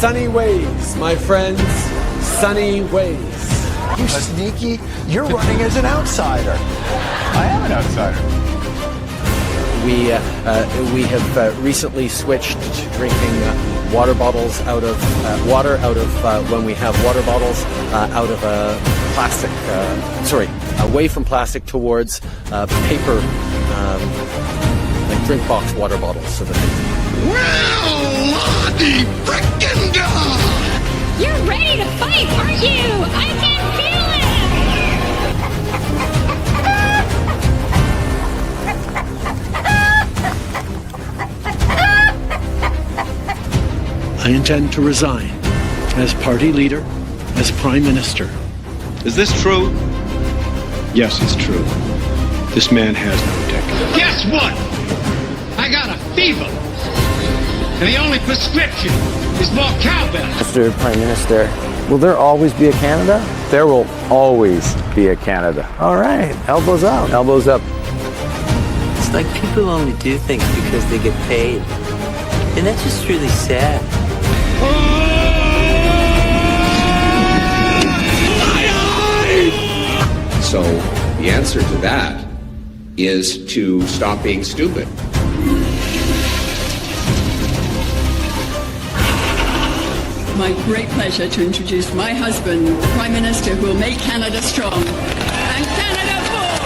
Sunny ways, my friends, sunny ways. You sneaky, you're running as an outsider. I am an outsider. We have recently switched to drinking water bottles out of water out of when we have water bottles out of plastic. Away from plastic towards paper, like drink box water bottles. So that Well, the frickin' God! You're ready to fight, aren't you? I can feel I intend to resign as party leader, as prime minister. Is this true? Yes, it's true. This man has no dick. Guess what? I got a fever. And the only prescription is more cowbell. Mr. Prime Minister, will there always be a Canada? There will always be a Canada. All right, elbows up. Elbows up. It's like people only do things because they get paid. And that's just really sad. So the answer to that is to stop being stupid. My great pleasure to introduce my husband, the Prime Minister who will make Canada strong. And Canada full!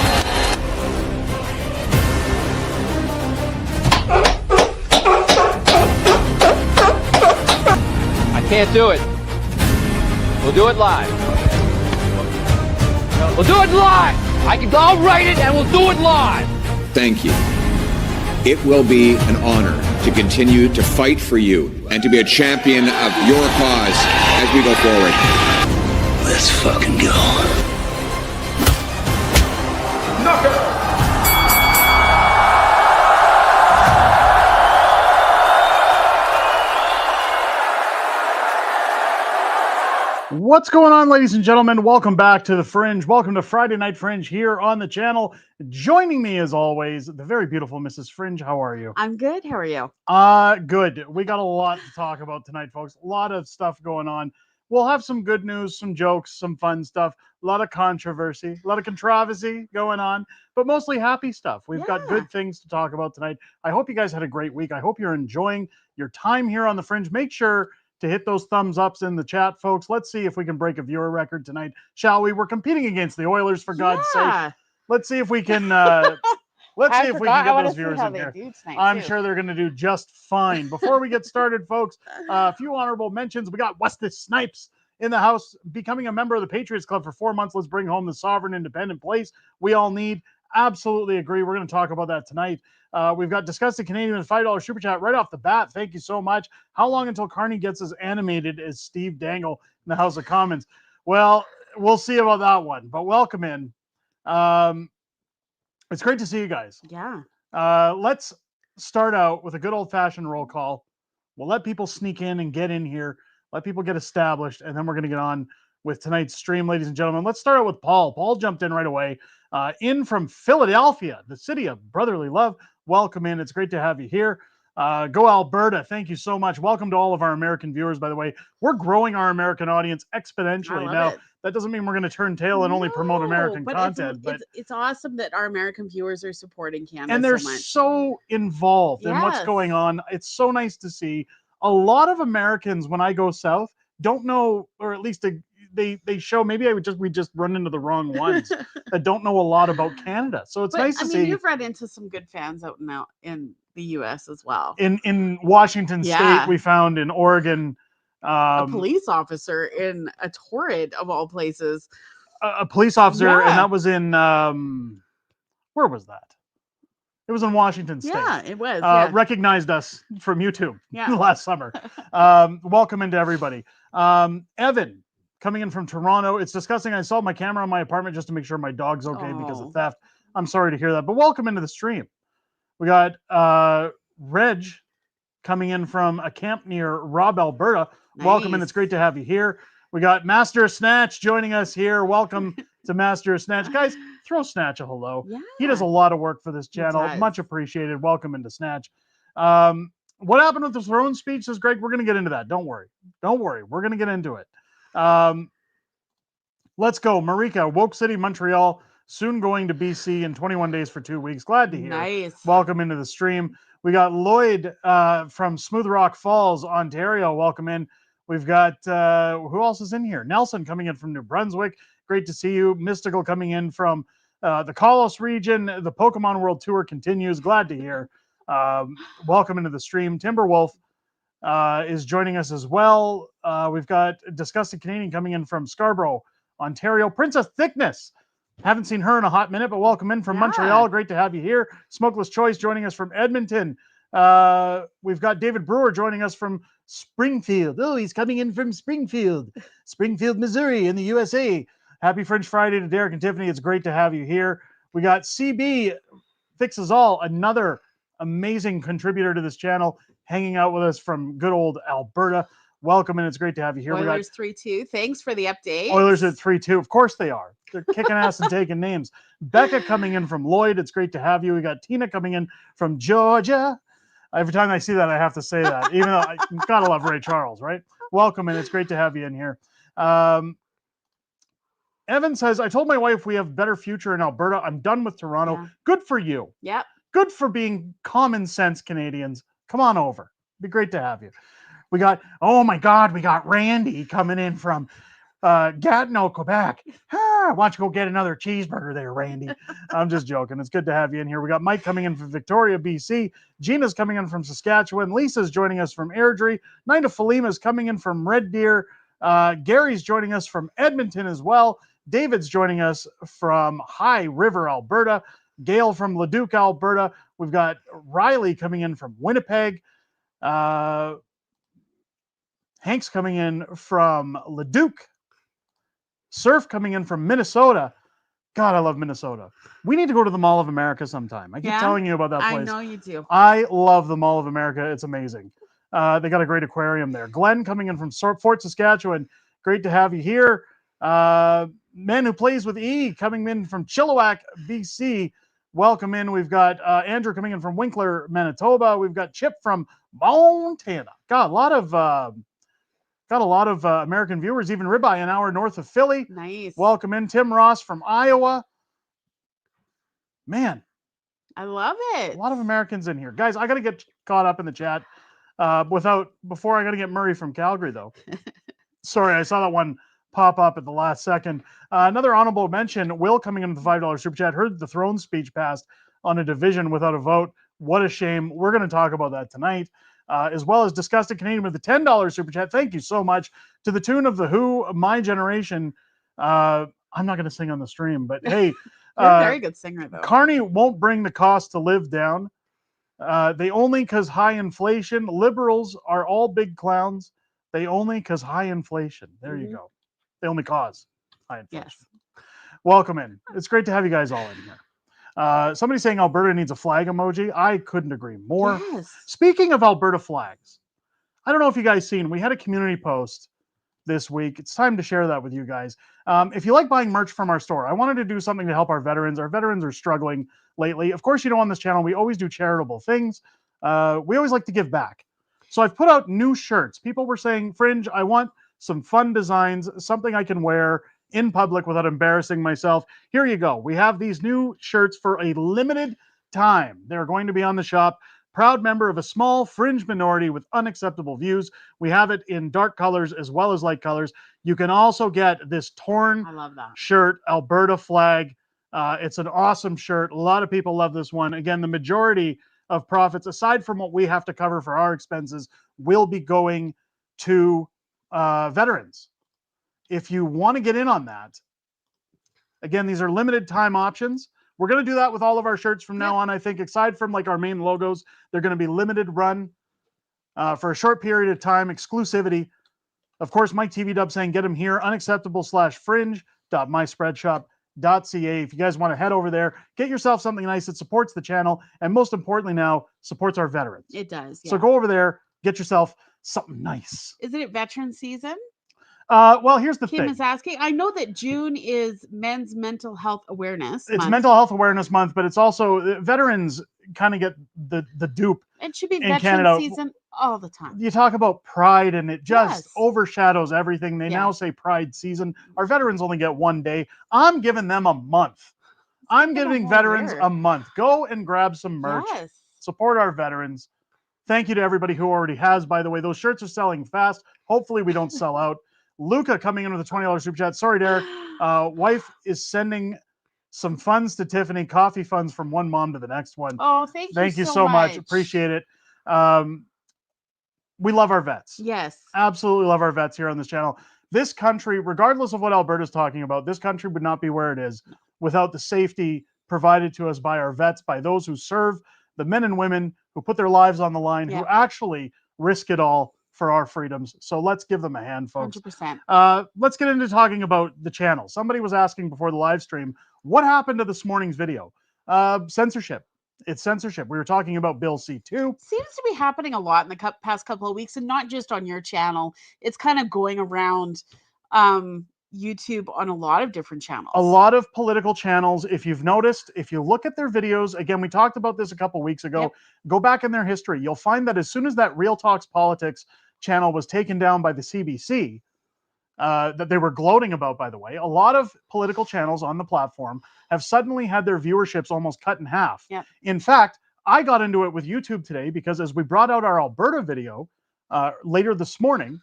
I can't do it. We'll do it live. We'll do it live! I'll write it and we'll do it live! Thank you. It will be an honor to continue to fight for you and to be a champion of your cause as we go forward. Let's fucking go. Knocker! What's going on, ladies and gentlemen? Welcome back to the Fringe. Welcome to Friday Night Fringe here on the channel. Joining me, as always, the very beautiful Mrs. Fringe. How are you? I'm good. How are you? Good. We got a lot to talk about tonight, folks. A lot of stuff going on. We'll have some good news, some jokes, some fun stuff, a lot of controversy, a lot of controversy going on, but mostly happy stuff. We've got good things to talk about tonight. I hope you guys had a great week. I hope you're enjoying your time here on the Fringe. Make sure to hit those thumbs ups in the chat, folks. Let's see if we can break a viewer record tonight, shall we? We're competing against the Oilers, for God's sake. Let's see if we can let's see if we can get those viewers in here. I'm sure they're going to do just fine. Before we get started, folks, a few honorable mentions. We got Wesley Snipes in the house, becoming a member of the Patriots Club for 4 months. Let's bring home the sovereign, independent place we all need. Absolutely agree. We're going to talk about that tonight. We've got Disgusted Canadian with $5 super chat right off the bat. Thank you so much. How long until Carney gets as animated as Steve Dangle in the House of Commons? Well, we'll see about that one, but welcome in. It's great to see you guys. Yeah. Let's start out with a good old-fashioned roll call. We'll let people sneak in and get in here, let people get established, and then we're going to get on with tonight's stream, ladies and gentlemen. Let's start out with Paul. Paul jumped in right away. In from Philadelphia, the city of brotherly love. Welcome in. It's great to have you here. Go Alberta. Thank you so much. Welcome to all of our American viewers, by the way. We're growing our American audience exponentially. Now, that doesn't mean we're going to turn tail and only promote American content. But it's awesome that our American viewers are supporting Canada and they're so much. so involved in what's going on. It's so nice to see. A lot of Americans, when I go south, don't know, or at least they show, maybe we just run into the wrong ones that don't know a lot about Canada. So it's nice to see. You've run into some good fans out in the US as well. In Washington State, we found in Oregon a police officer in a Torrid of all places. A police officer, and that was in where was that? It was in Washington State. Yeah, it was. Recognized us from YouTube last summer. Welcome into everybody. Evan, coming in from Toronto. It's disgusting. I saw my camera on my apartment just to make sure my dog's okay because of theft. I'm sorry to hear that, but welcome into the stream. We got Reg coming in from a camp near Robb, Alberta. Nice. Welcome, and it's great to have you here. We got Master of Snatch joining us here. Welcome to Master of Snatch. Guys, throw Snatch a hello. Yeah. He does a lot of work for this channel. Much appreciated. Welcome into Snatch. what happened with the throne speech, says Greg? We're going to get into that. Don't worry. Don't worry. We're going to get into it. Let's go. Marika, Woke City, Montreal, soon going to BC in 21 days for 2 weeks. Glad to hear. Nice. Welcome into the stream. We got Lloyd from Smooth Rock Falls, Ontario. Welcome in. We've got, who else is in here? Nelson coming in from New Brunswick. Great to see you. Mystical coming in from the Kalos region. The Pokemon World Tour continues. Glad to hear. Welcome into the stream. Timberwolf is joining us as well. We've got Disgusted Canadian coming in from Scarborough, Ontario. Princess Thickness. Haven't seen her in a hot minute, but welcome in from Montreal. Great to have you here. Smokeless Choice joining us from Edmonton. We've got David Brewer joining us from Springfield. Oh, he's coming in from Springfield, Missouri in the USA. Happy Fringe Friday to Derek and Tiffany. It's great to have you here. We got CB Fixes All, another amazing contributor to this channel, hanging out with us from good old Alberta. Welcome, and it's great to have you here. Oilers 3-2. Thanks for the update. Oilers at 3-2. Of course they are. They're kicking ass and taking names. Becca coming in from Lloyd. It's great to have you. We got Tina coming in from Georgia. Every time I see that, I have to say that, even though I gotta love Ray Charles, right? Welcome, and it's great to have you in here. Evan says, I told my wife we have better future in Alberta. I'm done with Toronto. Yeah. Good for you. Yep. Good for being common sense Canadians. Come on over. It'd be great to have you. We got, oh my God, we got Randy coming in from Gatineau, Quebec. Why don't you go get another cheeseburger there, Randy? I'm just joking. It's good to have you in here. We got Mike coming in from Victoria, BC. Gina's coming in from Saskatchewan. Lisa's joining us from Airdrie. Nina Falima's coming in from Red Deer. Gary's joining us from Edmonton as well. David's joining us from High River, Alberta. Gail from Leduc, Alberta. We've got Riley coming in from Winnipeg. Hank's coming in from Leduc. Surf coming in from Minnesota. God, I love Minnesota. We need to go to the Mall of America sometime. I keep telling you about that place. I know you do. I love the Mall of America. It's amazing. They got a great aquarium there. Glenn coming in from Fort Saskatchewan. Great to have you here. Man Who Plays with E coming in from Chilliwack, BC. Welcome in. We've got Andrew coming in from Winkler, Manitoba. We've got Chip from Montana. God, a lot of American viewers, even Ribeye, an hour north of Philly. Nice. Welcome in. Tim Ross from Iowa. Man. I love it. A lot of Americans in here. Guys, I got to get caught up in the chat before I got to get Murray from Calgary, though. Sorry, I saw that one pop up at the last second. Another honorable mention, Will coming in with the $5 super chat, heard the throne speech passed on a division without a vote. What a shame. We're going to talk about that tonight. As well as Disgusted Canadian with the $10 super chat. Thank you so much. To the tune of The Who, My Generation. I'm not going to sing on the stream, but hey. You're a very good singer, though. Carney won't bring the cost to live down. They only because high inflation. Liberals are all big clowns. They only because high inflation. There you go. They only cause high inflation. Yes. Welcome in. It's great to have you guys all in here. Somebody saying Alberta needs a flag emoji. I couldn't agree more. Yes. Speaking of Alberta flags, I don't know if you guys seen, we had a community post this week. It's time to share that with you guys. If you like buying merch from our store, I wanted to do something to help our veterans. Our veterans are struggling lately. Of course, you know, on this channel, we always do charitable things. We always like to give back. So I've put out new shirts. People were saying, Fringe, I want some fun designs, something I can wear in public without embarrassing myself. Here you go. We have these new shirts for a limited time. They're going to be on the shop. Proud member of a small fringe minority with unacceptable views. We have it in dark colors as well as light colors. You can also get this torn shirt, Alberta flag. It's an awesome shirt. A lot of people love this one. Again, the majority of profits, aside from what we have to cover for our expenses, will be going to veterans. If you want to get in on that, again, these are limited time options. We're going to do that with all of our shirts from now on. I think aside from like our main logos, they're going to be limited run for a short period of time, exclusivity. Of course, Mike TV Dub saying, get them here, unacceptable/fringe.myspreadshop.ca. If you guys want to head over there, get yourself something nice that supports the channel. And most importantly now, supports our veterans. It does. Yeah. So go over there, get yourself something nice. Isn't it veteran season? Well, here's the thing. Kim is asking. I know that June is Men's Mental Health Awareness It's Month. Mental Health Awareness Month, but it's also veterans kind of get the dupe. It should be in veteran Canada. season all the time. You talk about pride and it just Yes. overshadows everything. They now say pride season. Our veterans only get 1 day. I'm giving them a month. I'm giving veterans a month. Go and grab some merch. Yes. Support our veterans. Thank you to everybody who already has, by the way. Those shirts are selling fast. Hopefully we don't sell out. Luca coming in with a $20 super chat. Sorry, Derek. Wife is sending some funds to Tiffany, coffee funds from one mom to the next one. Oh, thank you so much. Appreciate it. We love our vets. Yes. Absolutely love our vets here on this channel. This country, regardless of what Alberta's talking about, this country would not be where it is without the safety provided to us by our vets, by those who serve, the men and women who put their lives on the line, who actually risk it all for our freedoms. So let's give them a hand, folks. 100%. Let's get into talking about the channel. Somebody was asking before the live stream, what happened to this morning's video? Censorship. It's censorship. We were talking about Bill C2. Seems to be happening a lot in the past couple of weeks, and not just on your channel. It's kind of going around YouTube on a lot of different channels. A lot of political channels. If you've noticed, if you look at their videos, again, we talked about this a couple weeks ago. Go back in their history. You'll find that as soon as that Real Talks Politics channel was taken down by the CBC, that they were gloating about, by the way, a lot of political channels on the platform have suddenly had their viewerships almost cut in half. In fact, I got into it with YouTube today because as we brought out our Alberta video later this morning,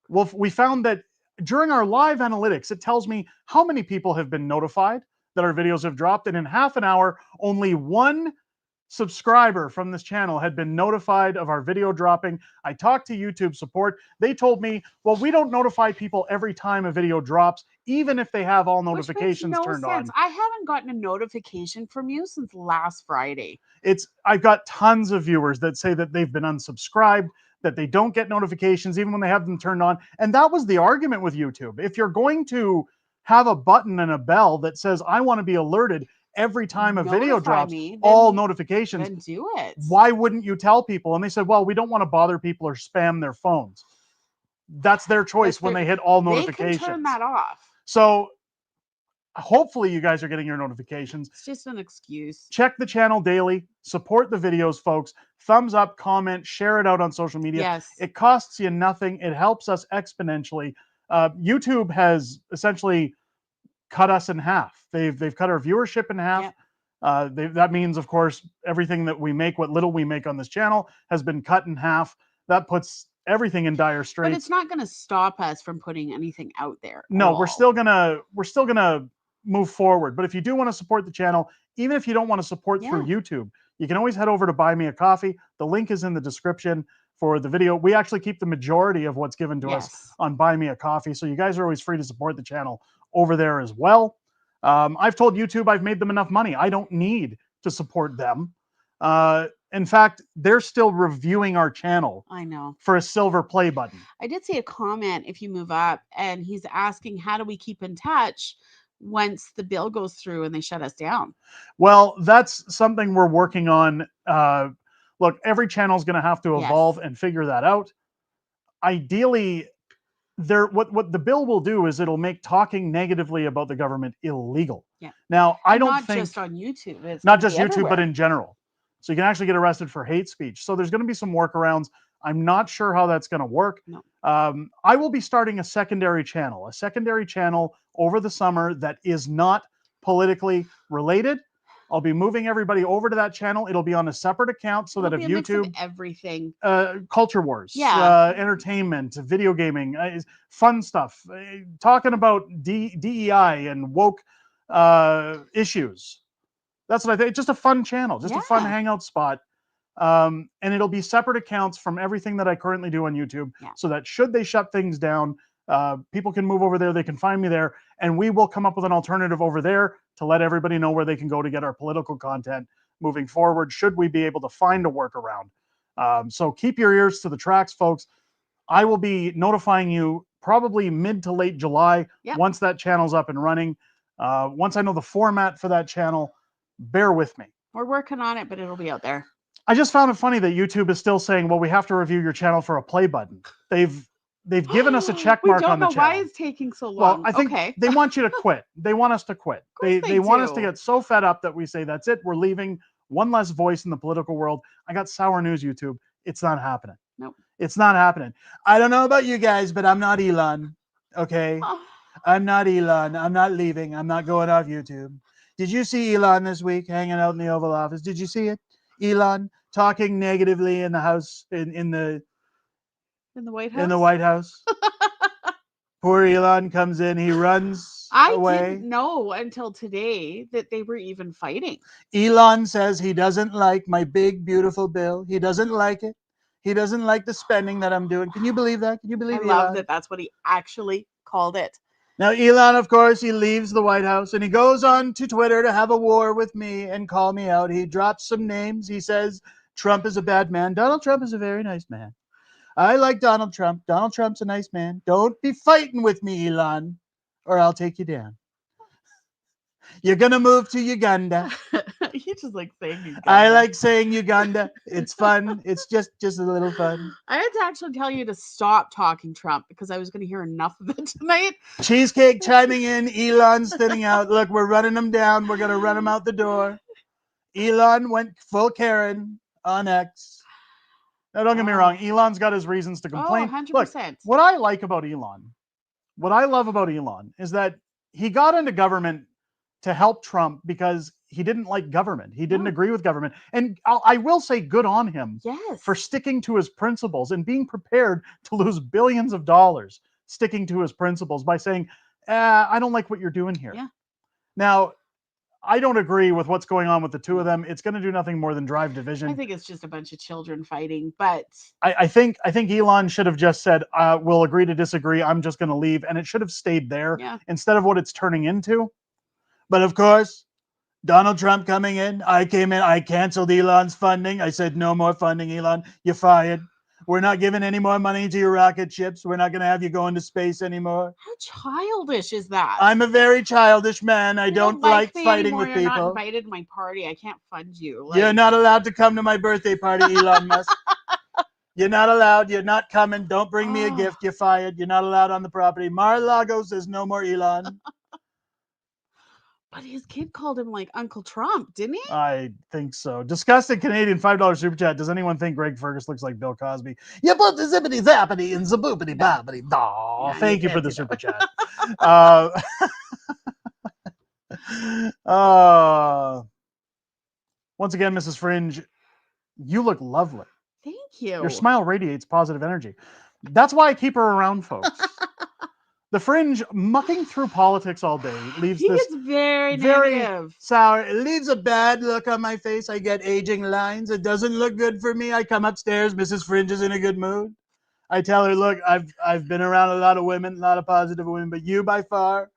we found that during our live analytics, it tells me how many people have been notified that our videos have dropped. And in half an hour, only one subscriber from this channel had been notified of our video dropping. I talked to YouTube support. They told me, well, we don't notify people every time a video drops, even if they have all notifications turned on. I haven't gotten a notification from you since last Friday. I've got tons of viewers that say that they've been unsubscribed, that they don't get notifications even when they have them turned on. And that was the argument with YouTube. If you're going to have a button and a bell that says, I want to be alerted every time a video drops, all notifications, then do it. Why wouldn't you tell people? And they said, well, we don't want to bother people or spam their phones. That's their choice when they hit all notifications. They can turn that off. So hopefully you guys are getting your notifications. It's just an excuse. Check the channel daily. Support the videos, folks. Thumbs up, comment, share it out on social media. Yes. It costs you nothing. It helps us exponentially. YouTube has essentially cut us in half. They've cut our viewership in half. That means, of course, everything that we make, what little we make on this channel, has been cut in half. That puts everything in dire straits. But it's not going to stop us from putting anything out there. No, we're still gonna move forward. But if you do want to support the channel, even if you don't want to support through YouTube, you can always head over to Buy Me a Coffee. The link is in the description for the video. We actually keep the majority of what's given to us on Buy Me a Coffee. So you guys are always free to support the channel over there as well. I've told YouTube I've made them enough money. I don't need to support them. In fact, they're still reviewing our channel. I know. For a silver play button. I did see a comment if you move up, and he's asking, how do we keep in touch once the bill goes through and they shut us down? Well, that's something we're working on. Look, every channel is going to have to evolve and figure that out. Ideally, what the bill will do is it'll make talking negatively about the government illegal. Now, I don't think not just on YouTube. It's not just YouTube, everywhere. but in general. So you can actually get arrested for hate speech. So there's going to be some workarounds. I'm not sure how that's going to work. No. I will be starting a secondary channel over the summer that is not politically related. I'll be moving everybody over to that channel. It'll be on a separate account so that if YouTube, everything, culture wars, entertainment, video gaming, fun stuff, talking about DEI and woke issues. That's what I think. Just a fun channel, just a fun hangout spot. And it'll be separate accounts from everything that I currently do on YouTube, so that should they shut things down, people can move over there, they can find me there, and we will come up with an alternative over there to let everybody know where they can go to get our political content moving forward, should we be able to find a workaround. So keep your ears to the tracks, folks. I will be notifying you probably mid to late July once that channel's up and running. Once I know the format for that channel, bear with me. We're working on it, but it'll be out there. I just found it funny that YouTube is still saying, well, we have to review your channel for a play button. They've given us a check mark on the channel. We don't know why it's taking so long. Well, I think they want you to quit. They want us to quit. They want us to get so fed up that we say, that's it, we're leaving. one less voice in the political world. I got sour news, YouTube. It's not happening. Nope. It's not happening. I don't know about you guys, but I'm not Elon. Okay? Oh. I'm not Elon. I'm not leaving. I'm not going off YouTube. Did you see Elon this week hanging out in the Oval Office? Did you see it? Elon talking negatively in the House, in the White House? In the White House. Poor Elon comes in. He runs away. I didn't know until today that they were even fighting. Elon says he doesn't like my big, beautiful bill. He doesn't like it. He doesn't like the spending that I'm doing. Can you believe that? Can you believe I Elon? love that that's what he actually called it. Now, Elon, of course, he leaves the White House and he goes on to Twitter to have a war with me and call me out. He drops some names. He says Trump is a bad man. Donald Trump is a very nice man. I like Donald Trump. Donald Trump's a nice man. Don't be fighting with me, Elon, or I'll take you down. You're going to move to Uganda. You just like saying Uganda. I like saying Uganda. It's fun. It's just a little fun. I had to actually tell you to stop talking Trump because I was going to hear enough of it tonight. Cheesecake chiming in. Elon's thinning out. Look, we're running him down. We're going to run him out the door. Elon went full Karen on X. Now, don't get me wrong. Elon's got his reasons to complain. 100%. Look, what I like about Elon, what I love about Elon is that he got into government to help Trump because he didn't like government. He didn't agree with government. And I will say good on him for sticking to his principles and being prepared to lose billions of dollars sticking to his principles by saying, I don't like what you're doing here. Yeah. Now, I don't agree with what's going on with the two of them. It's going to do nothing more than drive division. I think it's just a bunch of children fighting, but I think Elon should have just said, we'll agree to disagree. I'm just going to leave. And it should have stayed there instead of what it's turning into. But of course, Donald Trump coming in, I came in, I canceled Elon's funding. I said, no more funding, Elon. You're fired. We're not giving any more money to your rocket ships. We're not going to have you go into space anymore. How childish is that? I'm a very childish man. I don't like fighting anymore. with people. You're not invited to my party. I can't fund you. You're not allowed to come to my birthday party, Elon Musk. You're not allowed. You're not coming. Don't bring me a gift. You're fired. You're not allowed on the property. Mar-a-Lago says no more Elon. But his kid called him like Uncle Trump, didn't he? I think so. Disgusting Canadian $5 super chat. Does anyone think Greg Fergus looks like Bill Cosby? Yeah, but the zippity zappity and zaboopity bobbity. Oh, thank you for the super chat. Once again, Mrs. Fringe, you look lovely. Thank you. Your smile radiates positive energy. That's why I keep her around, folks. The Fringe mucking through politics all day leaves he this gets very negative. sour. It leaves a bad look on my face. I get aging lines. It doesn't look good for me. I come upstairs. Mrs. Fringe is in a good mood. I tell her, look, I've been around a lot of women, a lot of positive women, but you by far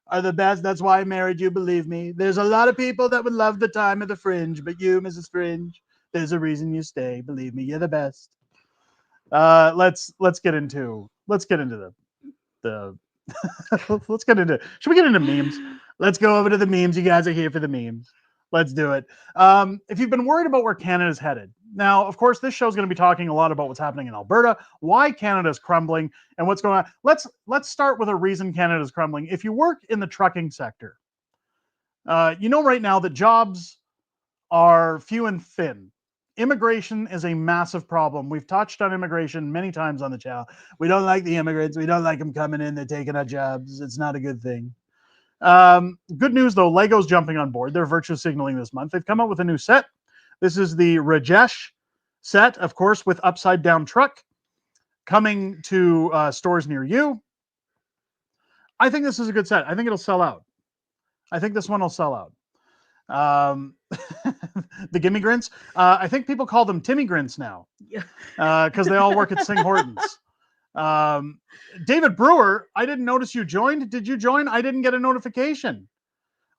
are the best. That's why I married you, believe me. There's a lot of people that would love the time of the Fringe, but you, Mrs. Fringe, there's a reason you stay. Believe me, you're the best. Let's get into let's get into, should we get into memes? Let's go over to the memes. You guys are here for the memes. Let's do it. If you've been worried about where Canada's headed, now, of course, this show is going to be talking a lot about what's happening in Alberta, why Canada's crumbling, and what's going on. Let's start with a reason Canada's crumbling. If you work in the trucking sector, you know right now that jobs are few and thin. Immigration is a massive problem. We've touched on immigration many times on the channel. We don't like the immigrants. We don't like them coming in. They're taking our jobs. It's not a good thing. Good news, though. Lego's jumping on board. They're virtue signaling this month. They've come out with a new set. This is the Rajesh set, of course, with upside down truck coming to stores near you. I think this is a good set. I think it'll sell out. I think this one will sell out. The Gimme Grints. I think people call them Timmy Grints now because they all work at Singh Hortons. David Brewer, I didn't notice you joined. Did you join? I didn't get a notification.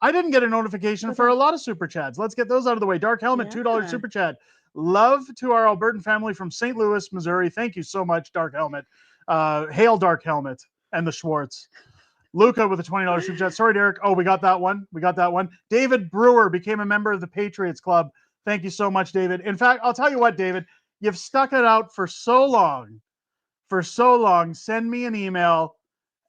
I didn't get a notification for a lot of super chats. Let's get those out of the way. Dark Helmet, $2 super chat. Love to our Albertan family from St. Louis, Missouri. Thank you so much, Dark Helmet. Hail Dark Helmet and the Schwartz. Luca with a $20 super chat. Sorry, Derek. Oh, we got that one. We got that one. David Brewer became a member of the Patriots Club. Thank you so much, David. In fact, I'll tell you what, David, you've stuck it out for so long. For so long. Send me an email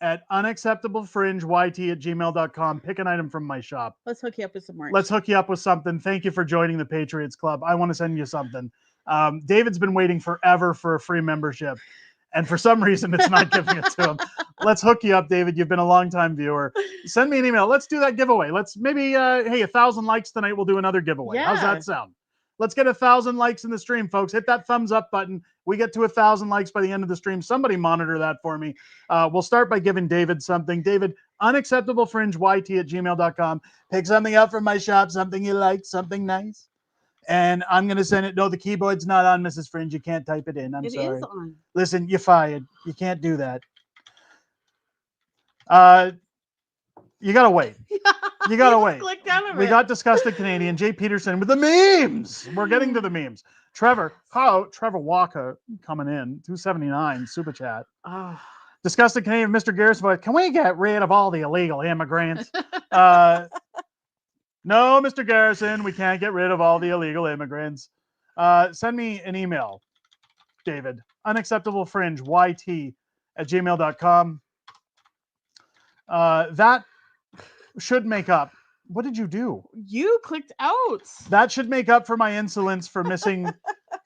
at unacceptablefringeyt@gmail.com. Pick an item from my shop. Let's hook you up with some merch. Let's hook you up with something. Thank you for joining the Patriots Club. I want to send you something. David's been waiting forever for a free membership, and for some reason, it's not giving it to him. Let's hook you up, David. You've been a long-time viewer. Send me an email. Let's do that giveaway. Let's maybe, hey, 1,000 likes tonight. We'll do another giveaway. Yeah. How's that sound? Let's get 1,000 likes in the stream, folks. Hit that thumbs up button. We get to 1,000 likes by the end of the stream. Somebody monitor that for me. We'll start by giving David something. David, unacceptablefringeyt@gmail.com. Pick something up from my shop, something you like, something nice. And I'm going to send it. No, the keyboard's not on, Mrs. Fringe. You can't type it in. I'm sorry. It is on. Listen, you're fired. You can't do that. You got to wait. You got to wait. Click down We got Disgusted Canadian, Jay Peterson with the memes. We're getting to the memes. Trevor Walker coming in, 279 super chat. Oh. Disgusted Canadian, Mr. Garrison, can we get rid of all the illegal immigrants? No, Mr. Garrison, we can't get rid of all the illegal immigrants. Send me an email, David, unacceptablefringeyt@gmail.com. That should make up. What did you do? You clicked out. That should make up for my insolence for missing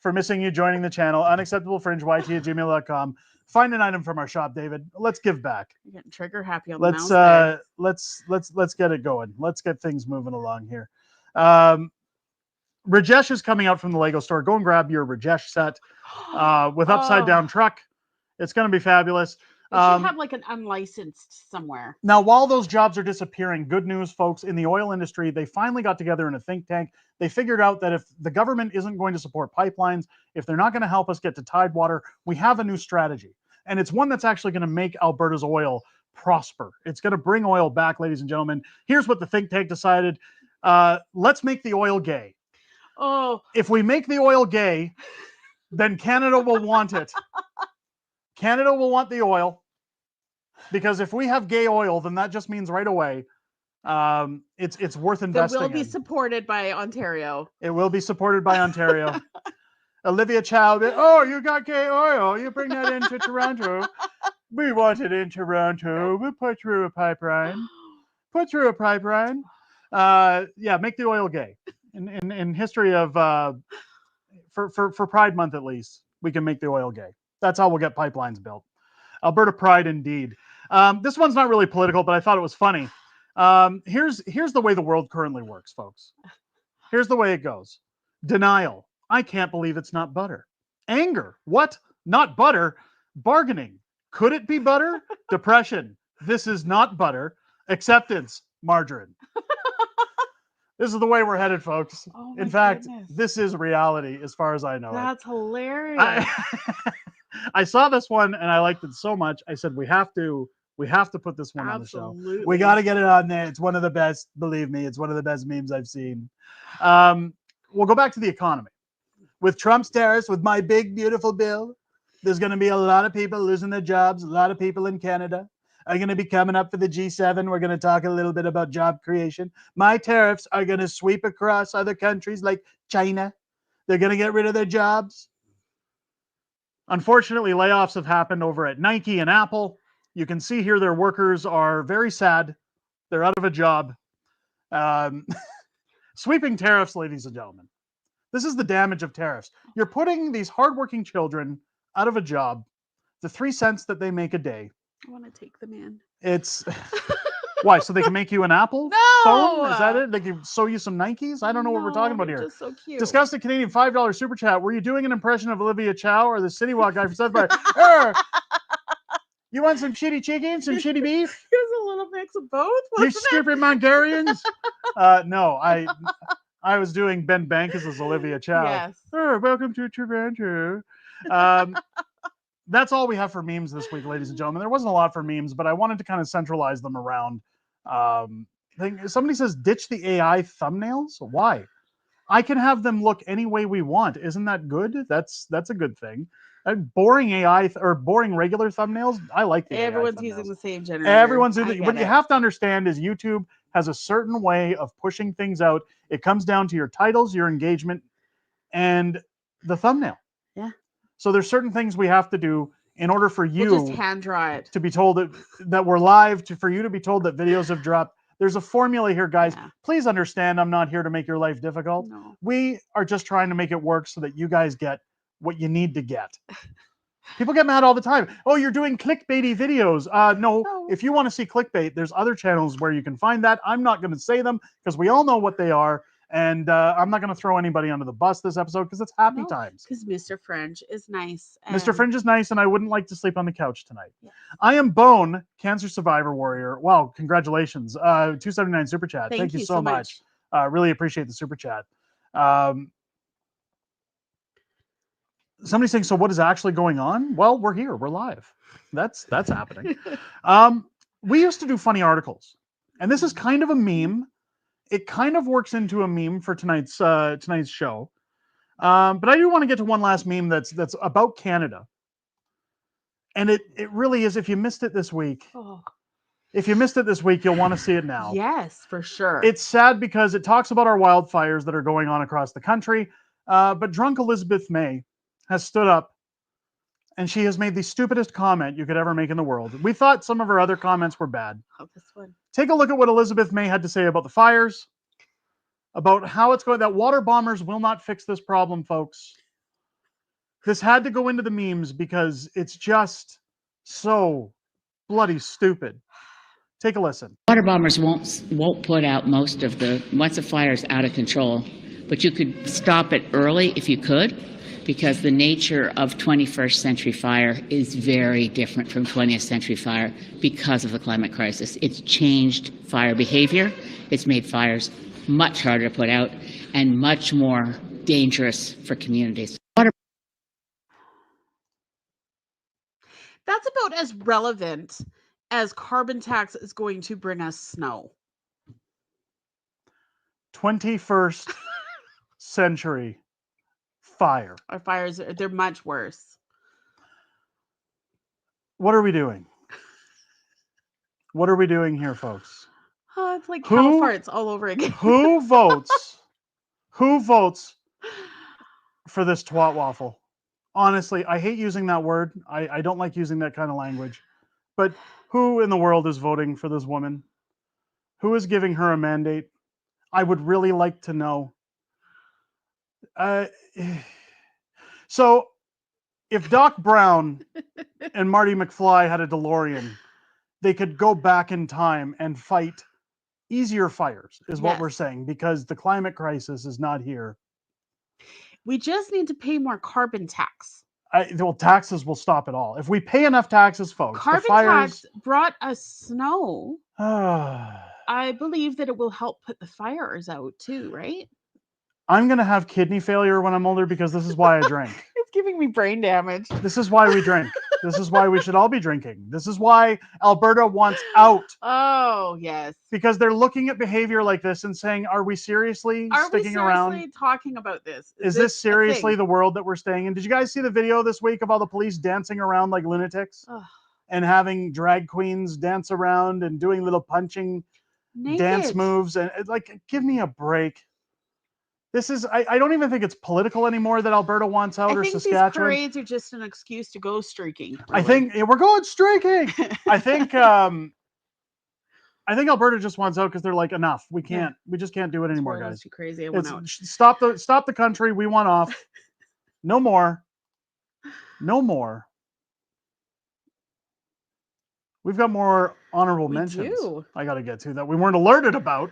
you joining the channel. Unacceptablefringeyt@gmail.com. Find an item from our shop, David. Let's give back. You're getting trigger happy on Let's the mouse let's get it going. Let's get things moving along here. Rajesh is coming out from the Lego store. Go and grab your Rajesh set with upside down truck. It's going to be fabulous. It should have like an unlicensed somewhere. Now, while those jobs are disappearing, good news, folks, in the oil industry, they finally got together in a think tank. They figured out that if the government isn't going to support pipelines, if they're not going to help us get to Tidewater, we have a new strategy. And it's one that's actually going to make Alberta's oil prosper. It's going to bring oil back, ladies and gentlemen. Here's what the think tank decided. Let's make the oil gay. Oh. If we make the oil gay, then Canada will want it. Canada will want the oil. Because if we have gay oil, then that just means right away it's worth investing in. It will be supported by Ontario. It will be supported by Ontario. Olivia Chow, oh, you got gay oil. You bring that into Toronto. We want it in Toronto. We'll put through a pipeline. Put through a pipeline. Yeah, make the oil gay. In history of, for Pride Month at least, we can make the oil gay. That's how we'll get pipelines built. Alberta Pride indeed. This one's not really political, but I thought it was funny. Here's the way the world currently works, folks. Here's the way it goes. Denial. I can't believe it's not butter. Anger. What? Not butter. Bargaining. Could it be butter? Depression. This is not butter. Acceptance. Margarine. This is the way we're headed, folks. Oh In fact, goodness. This is reality as far as I know. That's hilarious. I saw this one and I liked it so much. I said, we have to put this one on the show. Absolutely. We got to get it on there. It's one of the best. Believe me, it's one of the best memes I've seen. We'll go back to the economy. With Trump's tariffs, with my big, beautiful bill, there's going to be a lot of people losing their jobs. A lot of people in Canada are going to be coming up for the G7. We're going to talk a little bit about job creation. My tariffs are going to sweep across other countries like China. They're going to get rid of their jobs. Unfortunately, layoffs have happened over at Nike and Apple. You can see here their workers are very sad. They're out of a job. Sweeping tariffs, ladies and gentlemen. This is the damage of tariffs. You're putting these hardworking children out of a job. The 3 cents that they make a day. I want to take them in. It's why? So they can make you an Apple phone? Is that it? They can sew you some Nikes? I don't know what we're talking about here. Just so cute. Disgusted Canadian $5 super chat. Were you doing an impression of Olivia Chow or the City Walk guy from South Bay? You want some shitty chicken, some shitty beef? There's a little mix of both. You stupid Mongolians. No, I was doing Ben Bankus' Olivia Chow. Yes. Oh, welcome to Toronto. That's all we have for memes this week, ladies and gentlemen. There wasn't a lot for memes, but I wanted to kind of centralize them around. Somebody says ditch the AI thumbnails. Why? I can have them look any way we want. Isn't that good? That's a good thing. Boring AI or boring regular thumbnails. I like the Everyone's AI using the same generator. Everyone's using. What you have to understand is YouTube has a certain way of pushing things out. It comes down to your titles, your engagement, and the thumbnail. Yeah. So there's certain things we have to do in order for We'll you just hand draw it. to be told that we're live, for you to be told that videos have dropped. There's a formula here, guys. Yeah. Please understand, I'm not here to make your life difficult. No. We are just trying to make it work so that you guys get what you need to get. People get mad all the time. Oh, you're doing clickbaity videos. No, if you want to see clickbait, there's other channels where you can find that. I'm not going to say them because we all know what they are. And I'm not going to throw anybody under the bus this episode because it's happy times. Because Mr. Fringe is nice. Mr. Fringe is nice, and I wouldn't like to sleep on the couch tonight. Yeah. I am Bone, Cancer Survivor Warrior. Wow, congratulations. 279 Super Chat. Thank you so much. Really appreciate the Super Chat. Somebody's saying, so what is actually going on? Well, we're here. We're live. That's happening. We used to do funny articles, and this is kind of a meme. It kind of works into a meme for tonight's show. But I do want to get to one last meme that's about Canada. And it really is, if you missed it this week, you'll want to see it now. Yes, for sure. It's sad because it talks about our wildfires that are going on across the country. But drunk Elizabeth May has stood up and she has made the stupidest comment you could ever make in the world. We thought some of her other comments were bad. Oh, this one. Take a look at what Elizabeth May had to say about the fires, about how it's going, that water bombers will not fix this problem, folks. This had to go into the memes because it's just so bloody stupid. Take a listen. Water bombers won't put out most of once a fire's out of control, but you could stop it early if you could, because the nature of 21st century fire is very different from 20th century fire because of the climate crisis. It's changed fire behavior. It's made fires much harder to put out and much more dangerous for communities. That's about as relevant as carbon tax is going to bring us snow. 21st century fire. Our fires, they're much worse. What are we doing? What are we doing here, folks? Oh, it's like cow farts all over again. Who votes for this twat waffle? Honestly, I hate using that word. I don't like using that kind of language. But who in the world is voting for this woman? Who is giving her a mandate? I would really like to know. So if Doc Brown and Marty McFly had a DeLorean, they could go back in time and fight easier fires, is what we're saying, because the climate crisis is not here. We just need to pay more carbon tax. Well, taxes will stop it all. If we pay enough taxes, folks, carbon tax brought us snow. I believe that it will help put the fires out too, right? I'm going to have kidney failure when I'm older because this is why I drink. It's giving me brain damage. This is why we drink. This is why we should all be drinking. This is why Alberta wants out. Oh, yes. Because they're looking at behavior like this and saying, are we seriously sticking around? Are we seriously talking about this? Is this seriously the world that we're staying in? Did you guys see the video this week of all the police dancing around like lunatics? And having drag queens dance around and doing little punching dance moves? And like, give me a break. This is, I don't even think it's political anymore that Alberta wants out, or Saskatchewan. These parades are just an excuse to go streaking. Really. I think we're going streaking. I think Alberta just wants out because they're like, enough. We just can't do it anymore, guys. Too crazy. I want out. Stop the country. We want off. No more. No more. We've got more honorable mentions. I got to get to that we weren't alerted about.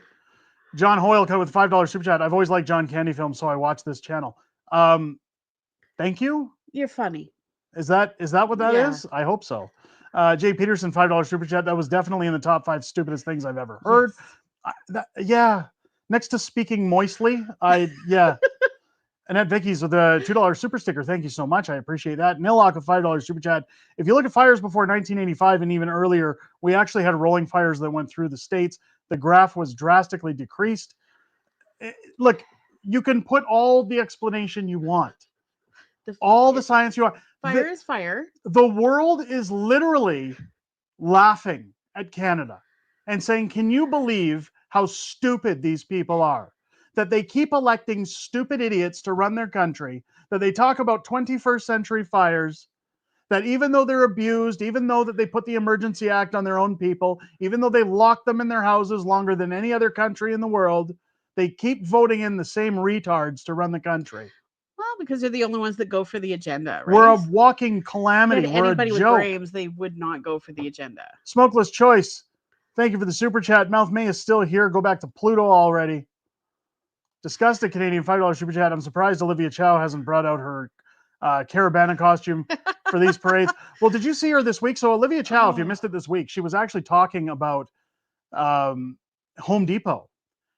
John Hoyle cut with $5 super chat. I've always liked John Candy films, so I watch this channel. Thank you. You're funny. Is that what that is? I hope so. Jay Peterson, $5 super chat. That was definitely in the top 5 stupidest things I've ever heard. Yes. Next to speaking moistly. Annette Vickies with a $2 super sticker. Thank you so much. I appreciate that. Nillock with $5 super chat. If you look at fires before 1985 and even earlier, we actually had rolling fires that went through the states. The graph was drastically decreased. Look, you can put all the explanation you want. All the science you want. Fire is fire. The world is literally laughing at Canada and saying, can you believe how stupid these people are? That they keep electing stupid idiots to run their country, that they talk about 21st century fires, that even though they're abused, even though that they put the Emergency Act on their own people, even though they lock them in their houses longer than any other country in the world, they keep voting in the same retards to run the country. Well, because they're the only ones that go for the agenda, right? We're a walking calamity. Yet We're anybody a with joke. brains, they would not go for the agenda. Smokeless Choice, thank you for the super chat. Mouth May is still here. Go back to Pluto already. Disgusted Canadian $5 super chat. I'm surprised Olivia Chow hasn't brought out her Carabana costume for these parades. Well, did you see her this week? So Olivia Chow, if you missed it this week, she was actually talking about Home Depot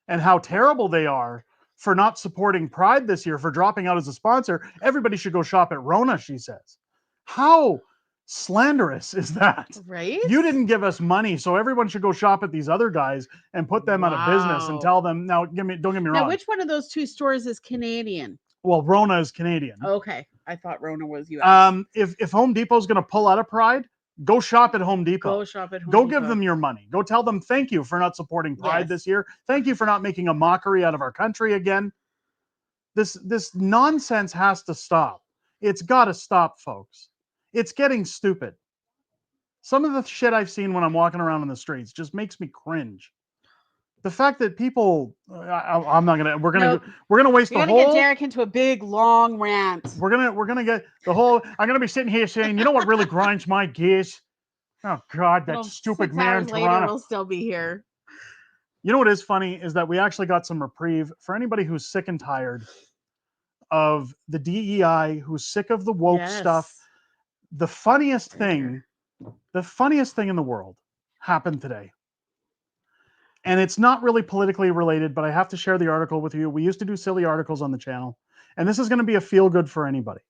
and how terrible they are for not supporting Pride this year, for dropping out as a sponsor. Everybody should go shop at Rona, she says. How slanderous is that? Right? You didn't give us money, so everyone should go shop at these other guys and put them out of business and tell them, now, don't get me wrong. Now, which one of those two stores is Canadian? Well, Rona is Canadian. Okay. I thought Rona was US. If Home Depot's going to pull out of Pride, go shop at Home Depot. Go shop at Home Go Depot. give them your money. Go tell them thank you for not supporting Pride Yes. this year. Thank you for not making a mockery out of our country again. This nonsense has to stop. It's got to stop, folks. It's getting stupid. Some of the shit I've seen when I'm walking around in the streets just makes me cringe. The fact that people, I'm not gonna. We're gonna waste the whole. We're gonna get Derek into a big long rant. We're gonna get the whole. I'm gonna be sitting here saying, you know what really grinds my gears? Oh God, that stupid 6 man in hours later, Toronto. we'll still be here. You know what is funny is that we actually got some reprieve for anybody who's sick and tired of the DEI, who's sick of the woke stuff. The funniest thing in the world happened today. And it's not really politically related, but I have to share the article with you. We used to do silly articles on the channel, and this is going to be a feel good for anybody.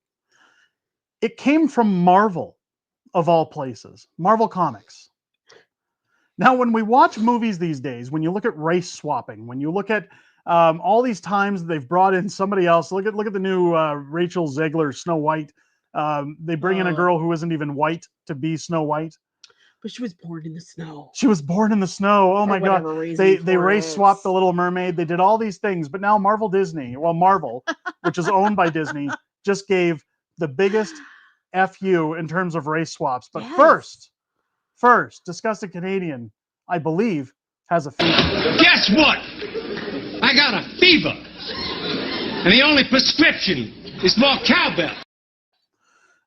It came from Marvel, of all places, Marvel Comics. Now, when we watch movies these days, when you look at race swapping, when you look at all these times they've brought in somebody else, look at the new Rachel Zegler Snow White. They bring in a girl who isn't even white to be Snow White. But she was born in the snow. She was born in the snow. Oh my God. They race swapped the Little Mermaid. They did all these things. But now Marvel, which is owned by Disney, just gave the biggest FU in terms of race swaps. But first, Disgusted Canadian, I believe, has a fever. Guess what? I got a fever. And the only prescription is more cowbell.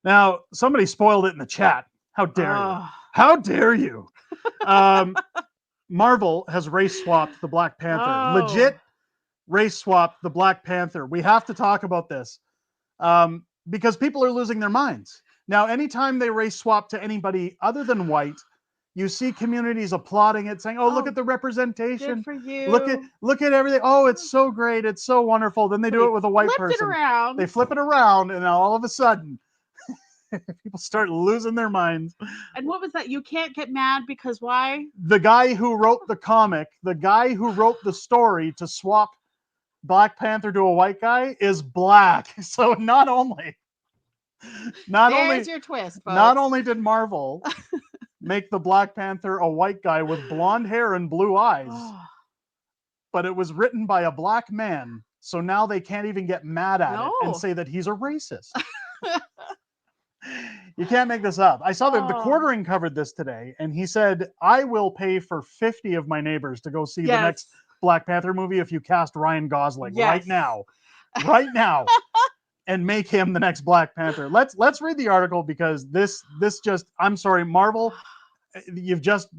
Now, somebody spoiled it in the chat. How dare you? How dare you? Marvel has race swapped the Black Panther. Legit race swapped the Black Panther. We have to talk about this because people are losing their minds. Now, anytime they race swap to anybody other than white, you see communities applauding it, saying, "Oh, look at the representation. Good for you. Look at everything. Oh, it's so great. It's so wonderful." Then they do it with a white person. They flip it around, and now all of a sudden, people start losing their minds. And what was that? You can't get mad because why? The guy who wrote the comic, the guy who wrote the story to swap Black Panther to a white guy is black. So not only your twist, folks. Not only did Marvel make the Black Panther a white guy with blonde hair and blue eyes, but it was written by a black man. So now they can't even get mad at it and say that he's a racist. You can't make this up. I saw that the Quartering covered this today, and he said, "I will pay for 50 of my neighbors to go see the next Black Panther movie if you cast Ryan Gosling right now, and make him the next Black Panther." Let's read the article because this just, I'm sorry, Marvel, you've just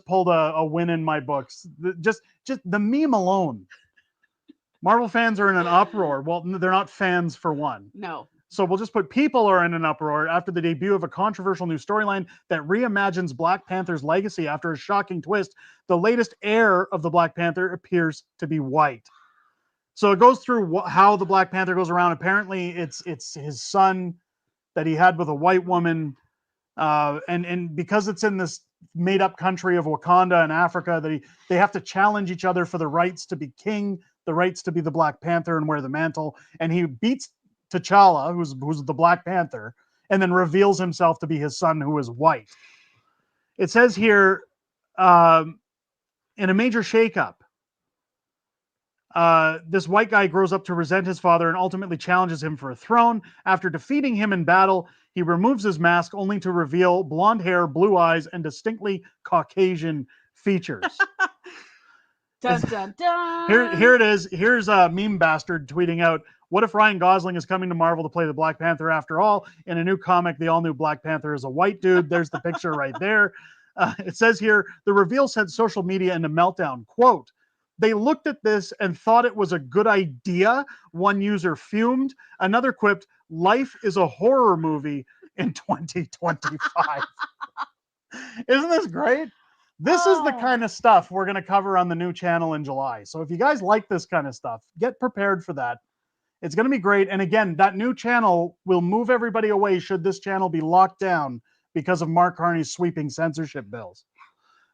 pulled a win in my books. Just the meme alone. Marvel fans are in an uproar. Well, they're not fans for one. No. So we'll just put people are in an uproar after the debut of a controversial new storyline that reimagines Black Panther's legacy after a shocking twist. The latest heir of the Black Panther appears to be white. So it goes through how the Black Panther goes around. Apparently, it's his son that he had with a white woman, and because it's in this made-up country of Wakanda and Africa, that they have to challenge each other for the rights to be king, the rights to be the Black Panther and wear the mantle. And he beats T'Challa, who's the Black Panther, and then reveals himself to be his son, who is white. It says here, in a major shakeup, This white guy grows up to resent his father and ultimately challenges him for a throne. After defeating him in battle, he removes his mask only to reveal blonde hair, blue eyes, and distinctly Caucasian features. Dun, dun, dun. Here it is. Here's a meme bastard tweeting out, what if Ryan Gosling is coming to Marvel to play the Black Panther after all? In a new comic, the all-new Black Panther is a white dude. There's the picture right there. It says here, the reveal sent social media into meltdown. Quote, they looked at this and thought it was a good idea. One user fumed. Another quipped, life is a horror movie in 2025. Isn't this great? This is the kind of stuff we're going to cover on the new channel in July. So if you guys like this kind of stuff, get prepared for that. It's going to be great. And again, that new channel will move everybody away should this channel be locked down because of Mark Carney's sweeping censorship bills.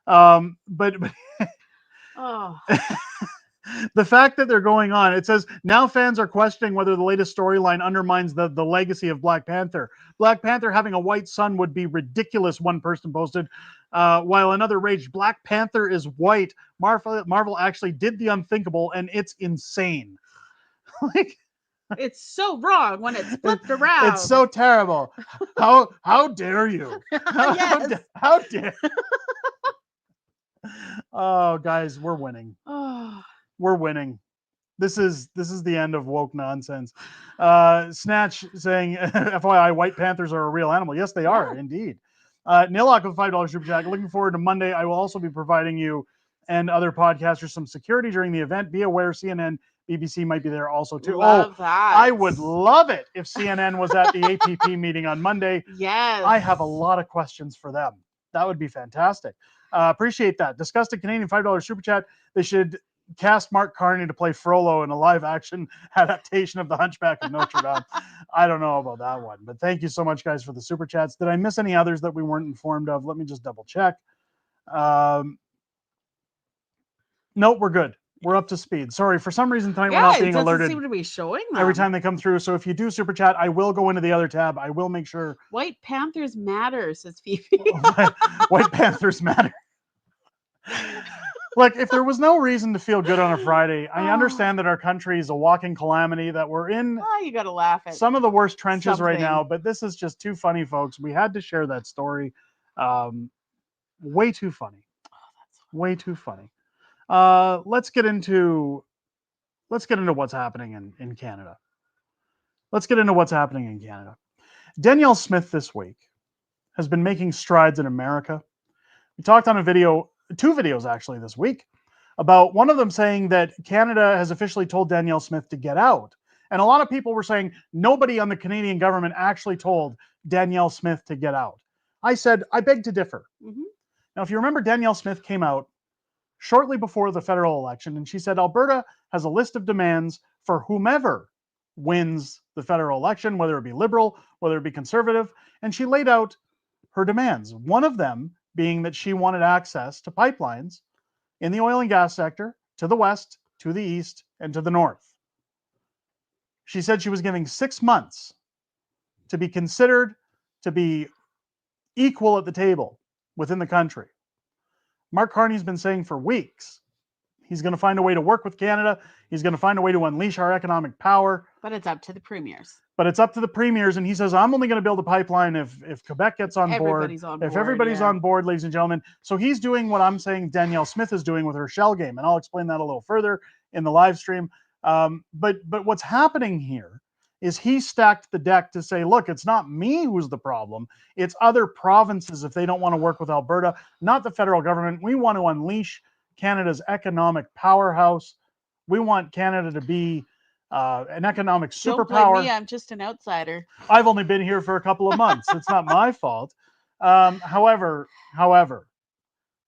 But Oh. the fact that they're going on, it says, now fans are questioning whether the latest storyline undermines the legacy of Black Panther. Black Panther having a white son would be ridiculous, one person posted, while another raged, Black Panther is white. Marvel actually did the unthinkable, and it's insane. Like, it's so wrong when it's flipped around. it's so terrible. How dare you? How dare Oh, guys, we're winning. Oh. We're winning. This is the end of woke nonsense. Snatch saying, FYI, white panthers are a real animal. Yes, they are, indeed. Nilok with $5 super chat. Looking forward to Monday. I will also be providing you and other podcasters some security during the event. Be aware, CNN, BBC might be there also too. Love that. I would love it if CNN was at the APP meeting on Monday. Yes. I have a lot of questions for them. That would be fantastic. Appreciate that. Disgusted Canadian $5 super chat. They should cast Mark Carney to play Frollo in a live-action adaptation of The Hunchback of Notre Dame. I don't know about that one, but thank you so much, guys, for the super chats. Did I miss any others that we weren't informed of? Let me just double check. Nope, we're good. We're up to speed. Sorry, for some reason tonight we're not being alerted. It doesn't seem to be showing them. Every time they come through. So if you do super chat, I will go into the other tab. I will make sure. White Panthers matter, says Phoebe. White Panthers matter. Look, if there was no reason to feel good on a Friday, I understand that our country is a walking calamity, that we're in you got to laugh at some of the worst trenches right something. now, but this is just too funny, folks. We had to share that story. Way too funny. Way too funny. Let's get into what's happening in Canada. Let's get into what's happening in Canada. Danielle Smith this week has been making strides in America. We talked on a video, 2 videos actually this week, about one of them saying that Canada has officially told Danielle Smith to get out. And a lot of people were saying nobody on the Canadian government actually told Danielle Smith to get out. I said, I beg to differ. Mm-hmm. Now, if you remember, Danielle Smith came out shortly before the federal election, and she said Alberta has a list of demands for whomever wins the federal election, whether it be Liberal, whether it be Conservative, and she laid out her demands. One of them being that she wanted access to pipelines in the oil and gas sector to the west, to the east, and to the north. She said she was giving 6 months to be considered to be equal at the table within the country. Mark Carney's been saying for weeks, he's going to find a way to work with Canada. He's going to find a way to unleash our economic power. But it's up to the premiers. But it's up to the premiers. And he says, I'm only going to build a pipeline if Quebec gets on board. If everybody's on board, ladies and gentlemen. So he's doing what I'm saying Danielle Smith is doing with her shell game. And I'll explain that a little further in the live stream. But what's happening here is he stacked the deck to say, look, it's not me who's the problem. It's other provinces if they don't want to work with Alberta, not the federal government. We want to unleash Canada's economic powerhouse. We want Canada to be an economic superpower. Don't blame me, I'm just an outsider. I've only been here for a couple of months. It's not my fault. However,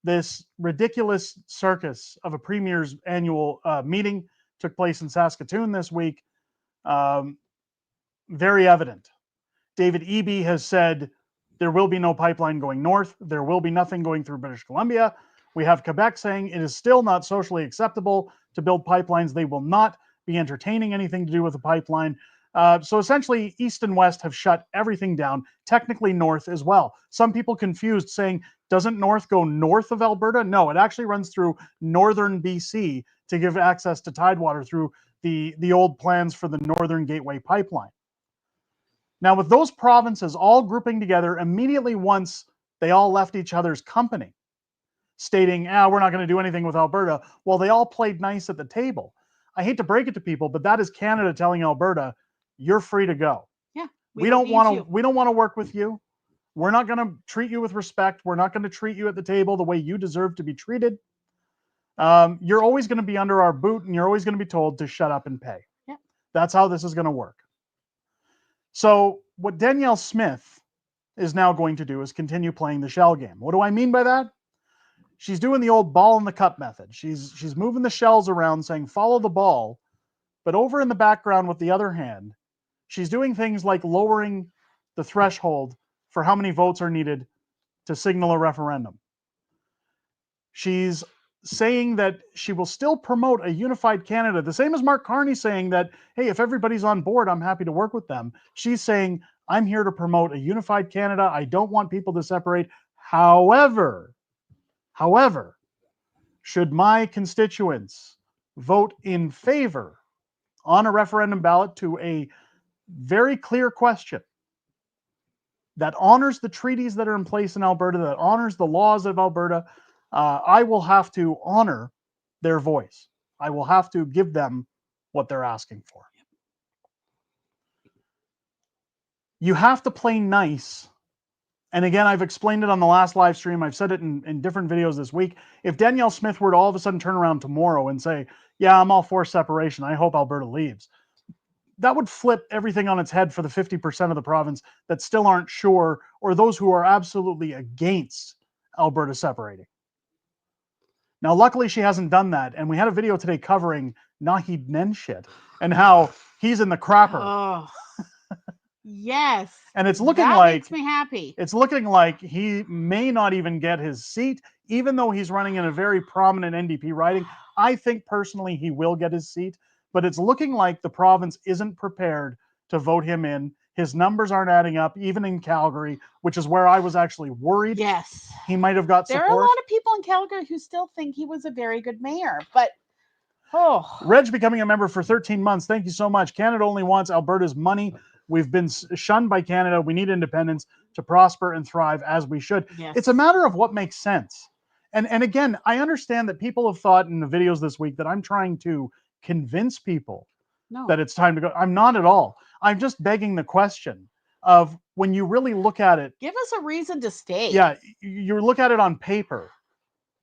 this ridiculous circus of a premier's annual meeting took place in Saskatoon this week. Very evident. David Eby has said there will be no pipeline going north. There will be nothing going through British Columbia. We have Quebec saying it is still not socially acceptable to build pipelines. They will not be entertaining anything to do with a pipeline. So essentially, East and West have shut everything down, technically North as well. Some people confused saying, doesn't North go north of Alberta? No, it actually runs through northern BC to give access to Tidewater through the old plans for the Northern Gateway Pipeline. Now, with those provinces all grouping together immediately once they all left each other's company, stating, we're not going to do anything with Alberta, well, they all played nice at the table. I hate to break it to people, but that is Canada telling Alberta, you're free to go. Yeah, we don't want to work with you. We're not going to treat you with respect. We're not going to treat you at the table the way you deserve to be treated. You're always going to be under our boot, and you're always going to be told to shut up and pay. Yeah. That's how this is going to work. So what Danielle Smith is now going to do is continue playing the shell game. What do I mean by that? She's doing the old ball in the cup method. She's moving the shells around saying, follow the ball. But over in the background with the other hand, she's doing things like lowering the threshold for how many votes are needed to signal a referendum. She's saying that she will still promote a unified Canada, the same as Mark Carney saying that, hey, if everybody's on board, I'm happy to work with them. She's saying, I'm here to promote a unified Canada. I don't want people to separate. However, should my constituents vote in favor on a referendum ballot to a very clear question that honors the treaties that are in place in Alberta, that honors the laws of Alberta, I will have to honor their voice. I will have to give them what they're asking for. You have to play nice. And again, I've explained it on the last live stream. I've said it in different videos this week. If Danielle Smith were to all of a sudden turn around tomorrow and say, yeah, I'm all for separation, I hope Alberta leaves, that would flip everything on its head for the 50% of the province that still aren't sure, or those who are absolutely against Alberta separating. Now, luckily, she hasn't done that. And we had a video today covering Naheed Nenshit and how he's in the crapper. Oh, yes. And it's looking that like makes me happy. It's looking like he may not even get his seat, even though he's running in a very prominent NDP riding. I think personally he will get his seat, but it's looking like the province isn't prepared to vote him in. His numbers aren't adding up, even in Calgary, which is where I was actually worried. Yes. He might have got support. There are a lot of people in Calgary who still think he was a very good mayor, but Reg becoming a member for 13 months. Thank you so much. Canada only wants Alberta's money. We've been shunned by Canada. We need independence to prosper and thrive as we should. Yes. It's a matter of what makes sense. And again, I understand that people have thought in the videos this week that I'm trying to convince people that it's time to go. I'm not at all. I'm just begging the question of, when you really look at it, give us a reason to stay. Yeah, you look at it on paper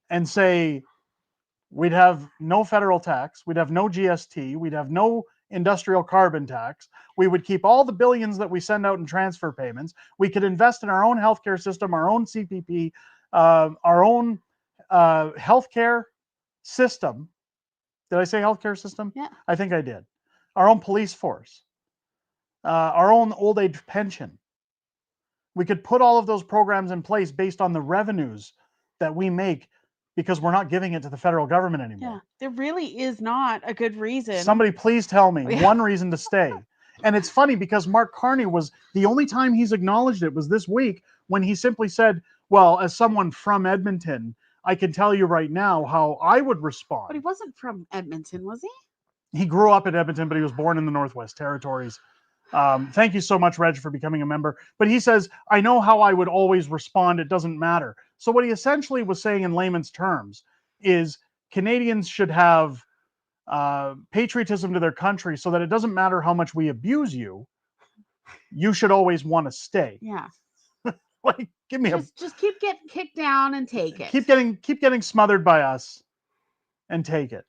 and say, we'd have no federal tax, we'd have no GST, we'd have no industrial carbon tax, we would keep all the billions that we send out in transfer payments, we could invest in our own healthcare system, our own CPP, our own healthcare system. Did I say healthcare system? Yeah. I think I did. Our own police force, our own old age pension. We could put all of those programs in place based on the revenues that we make, because we're not giving it to the federal government anymore. Yeah, there really is not a good reason. Somebody please tell me one reason to stay. And it's funny because Mark Carney was, the only time he's acknowledged it was this week when he simply said, well, as someone from Edmonton, I can tell you right now how I would respond. But he wasn't from Edmonton, was he? He grew up in Edmonton, but he was born in the Northwest Territories. Thank you so much, Reg, for becoming a member. But he says, I know how I would always respond. It doesn't matter. So what he essentially was saying in layman's terms is Canadians should have patriotism to their country, so that it doesn't matter how much we abuse you, you should always want to stay. Yeah. Like, give me just keep getting kicked down and take it. Keep getting smothered by us and take it.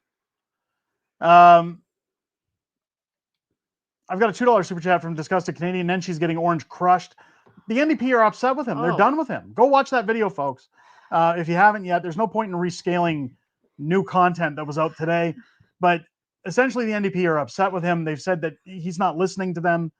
I've got a $2 super chat from Disgusted Canadian. Then she's getting orange crushed. The NDP are upset with him. They're done with him. Go watch that video, folks. If you haven't yet, there's no point in rescaling new content that was out today. But essentially, the NDP are upset with him. They've said that he's not listening to them.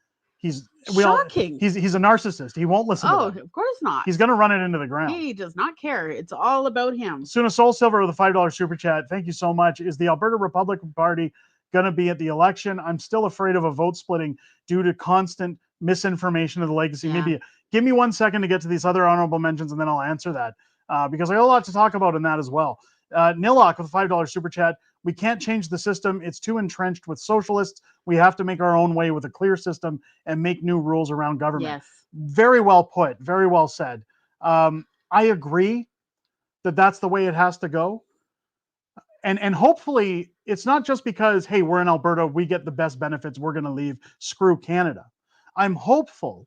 Shocking. He's a narcissist. He won't listen to them. Of course not. He's going to run it into the ground. He does not care. It's all about him. Suna Soul Silver with a $5 super chat. Thank you so much. Is the Alberta Republican Party going to be at the election? I'm still afraid of a vote splitting due to constant misinformation of the legacy. Maybe give me 1 second to get to these other honorable mentions, and then I'll answer that because I got a lot to talk about in that as well. Nilok with a $5 super chat. We can't change the system. It's too entrenched with socialists. We have to make our own way with a clear system and make new rules around government. Yes. Very well put. Very well said. I agree that that's the way it has to go. And hopefully it's not just because, hey, we're in Alberta, we get the best benefits, we're going to leave, screw Canada. I'm hopeful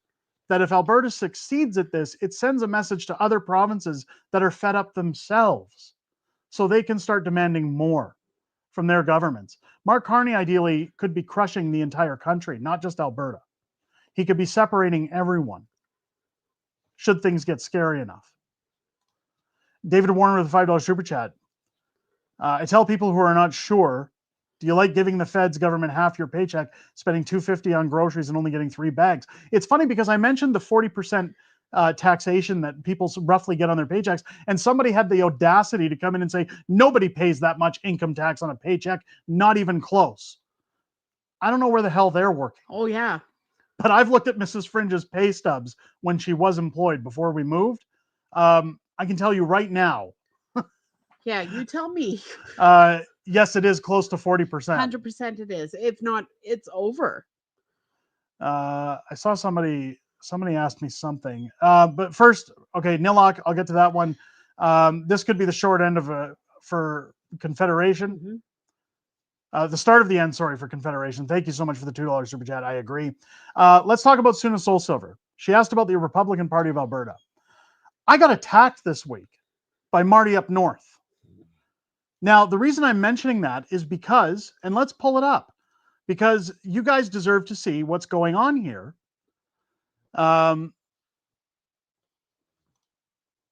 that if Alberta succeeds at this, it sends a message to other provinces that are fed up themselves so they can start demanding more from their governments. Mark Carney ideally could be crushing the entire country, not just Alberta. He could be separating everyone should things get scary enough. David Warner with a $5 super chat. I tell people who are not sure, do you like giving the feds government half your paycheck, spending $2.50 on groceries and only getting 3 bags? It's funny because I mentioned the 40% taxation that people roughly get on their paychecks, and somebody had the audacity to come in and say, nobody pays that much income tax on a paycheck, not even close. I don't know where the hell they're working. Oh, yeah. But I've looked at Mrs. Fringe's pay stubs when she was employed before we moved. I can tell you right now. Yeah, you tell me. Yes, it is close to 40%. 100% it is. If not, it's over. I saw somebody asked me something. But first, okay, Nilok, I'll get to that one. This could be the short end of for Confederation. The start of the end, sorry, for Confederation. Thank you so much for the $2 super chat. I agree. Let's talk about Suna Soulsilver. She asked about the Republican Party of Alberta. I got attacked this week by Marty up north. Now, the reason I'm mentioning that is because, and let's pull it up, because you guys deserve to see what's going on here.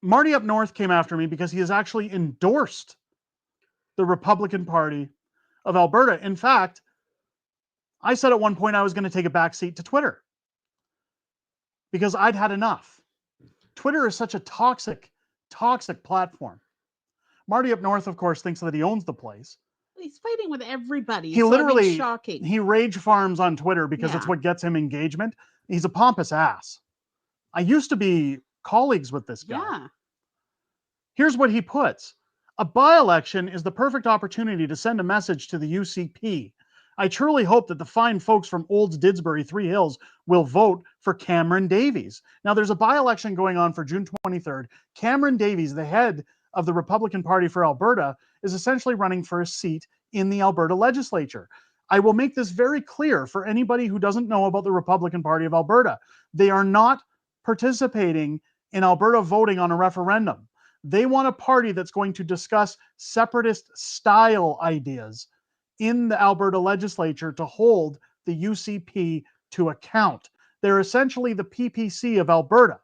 Marty up north came after me because he has actually endorsed the Republican Party of Alberta. In fact, I said at one point I was going to take a backseat to Twitter because I'd had enough. Twitter is such a toxic platform. Marty up north, of course, thinks that he owns the place. He's fighting with everybody. He literally, shocking. He rage farms on Twitter because it's what gets him engagement. He's a pompous ass. I used to be colleagues with this guy. Yeah. Here's what he puts. A by-election is the perfect opportunity to send a message to the UCP. I truly hope that the fine folks from Olds, Didsbury, Three Hills will vote for Cameron Davies. Now, there's a by-election going on for June 23rd. Cameron Davies, the head of the Republican Party for Alberta, is essentially running for a seat in the Alberta legislature. I will make this very clear for anybody who doesn't know about the Republican Party of Alberta. They are not participating in Alberta voting on a referendum. They want a party that's going to discuss separatist style ideas in the Alberta legislature to hold the UCP to account. They're essentially the PPC of Alberta.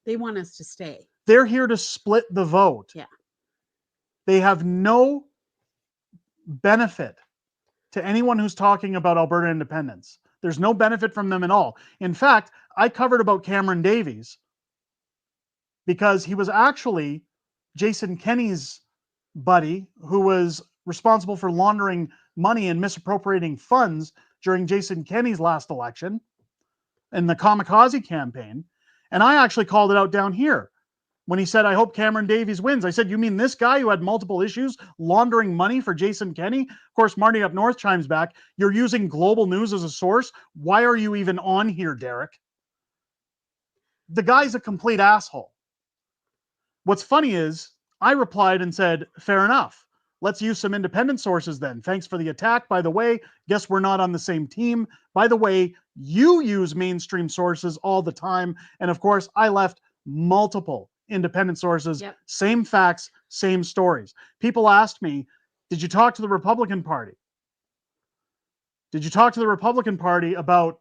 They want us to stay. They're here to split the vote. Yeah. They have no benefit to anyone who's talking about Alberta independence. There's no benefit from them at all. In fact, I covered about Cameron Davies because he was actually Jason Kenney's buddy who was responsible for laundering money and misappropriating funds during Jason Kenney's last election in the Kamikaze campaign. And I actually called it out down here when he said, I hope Cameron Davies wins. I said, you mean this guy who had multiple issues laundering money for Jason Kenney? Of course, Marty up north chimes back, you're using Global News as a source. Why are you even on here, Derek? The guy's a complete asshole. What's funny is I replied and said, fair enough. Let's use some independent sources then. Thanks for the attack. By the way, guess we're not on the same team. By the way, you use mainstream sources all the time. And of course, I left multiple independent sources, same facts, same stories. People asked me, did you talk to the Republican Party? Did you talk to the Republican Party about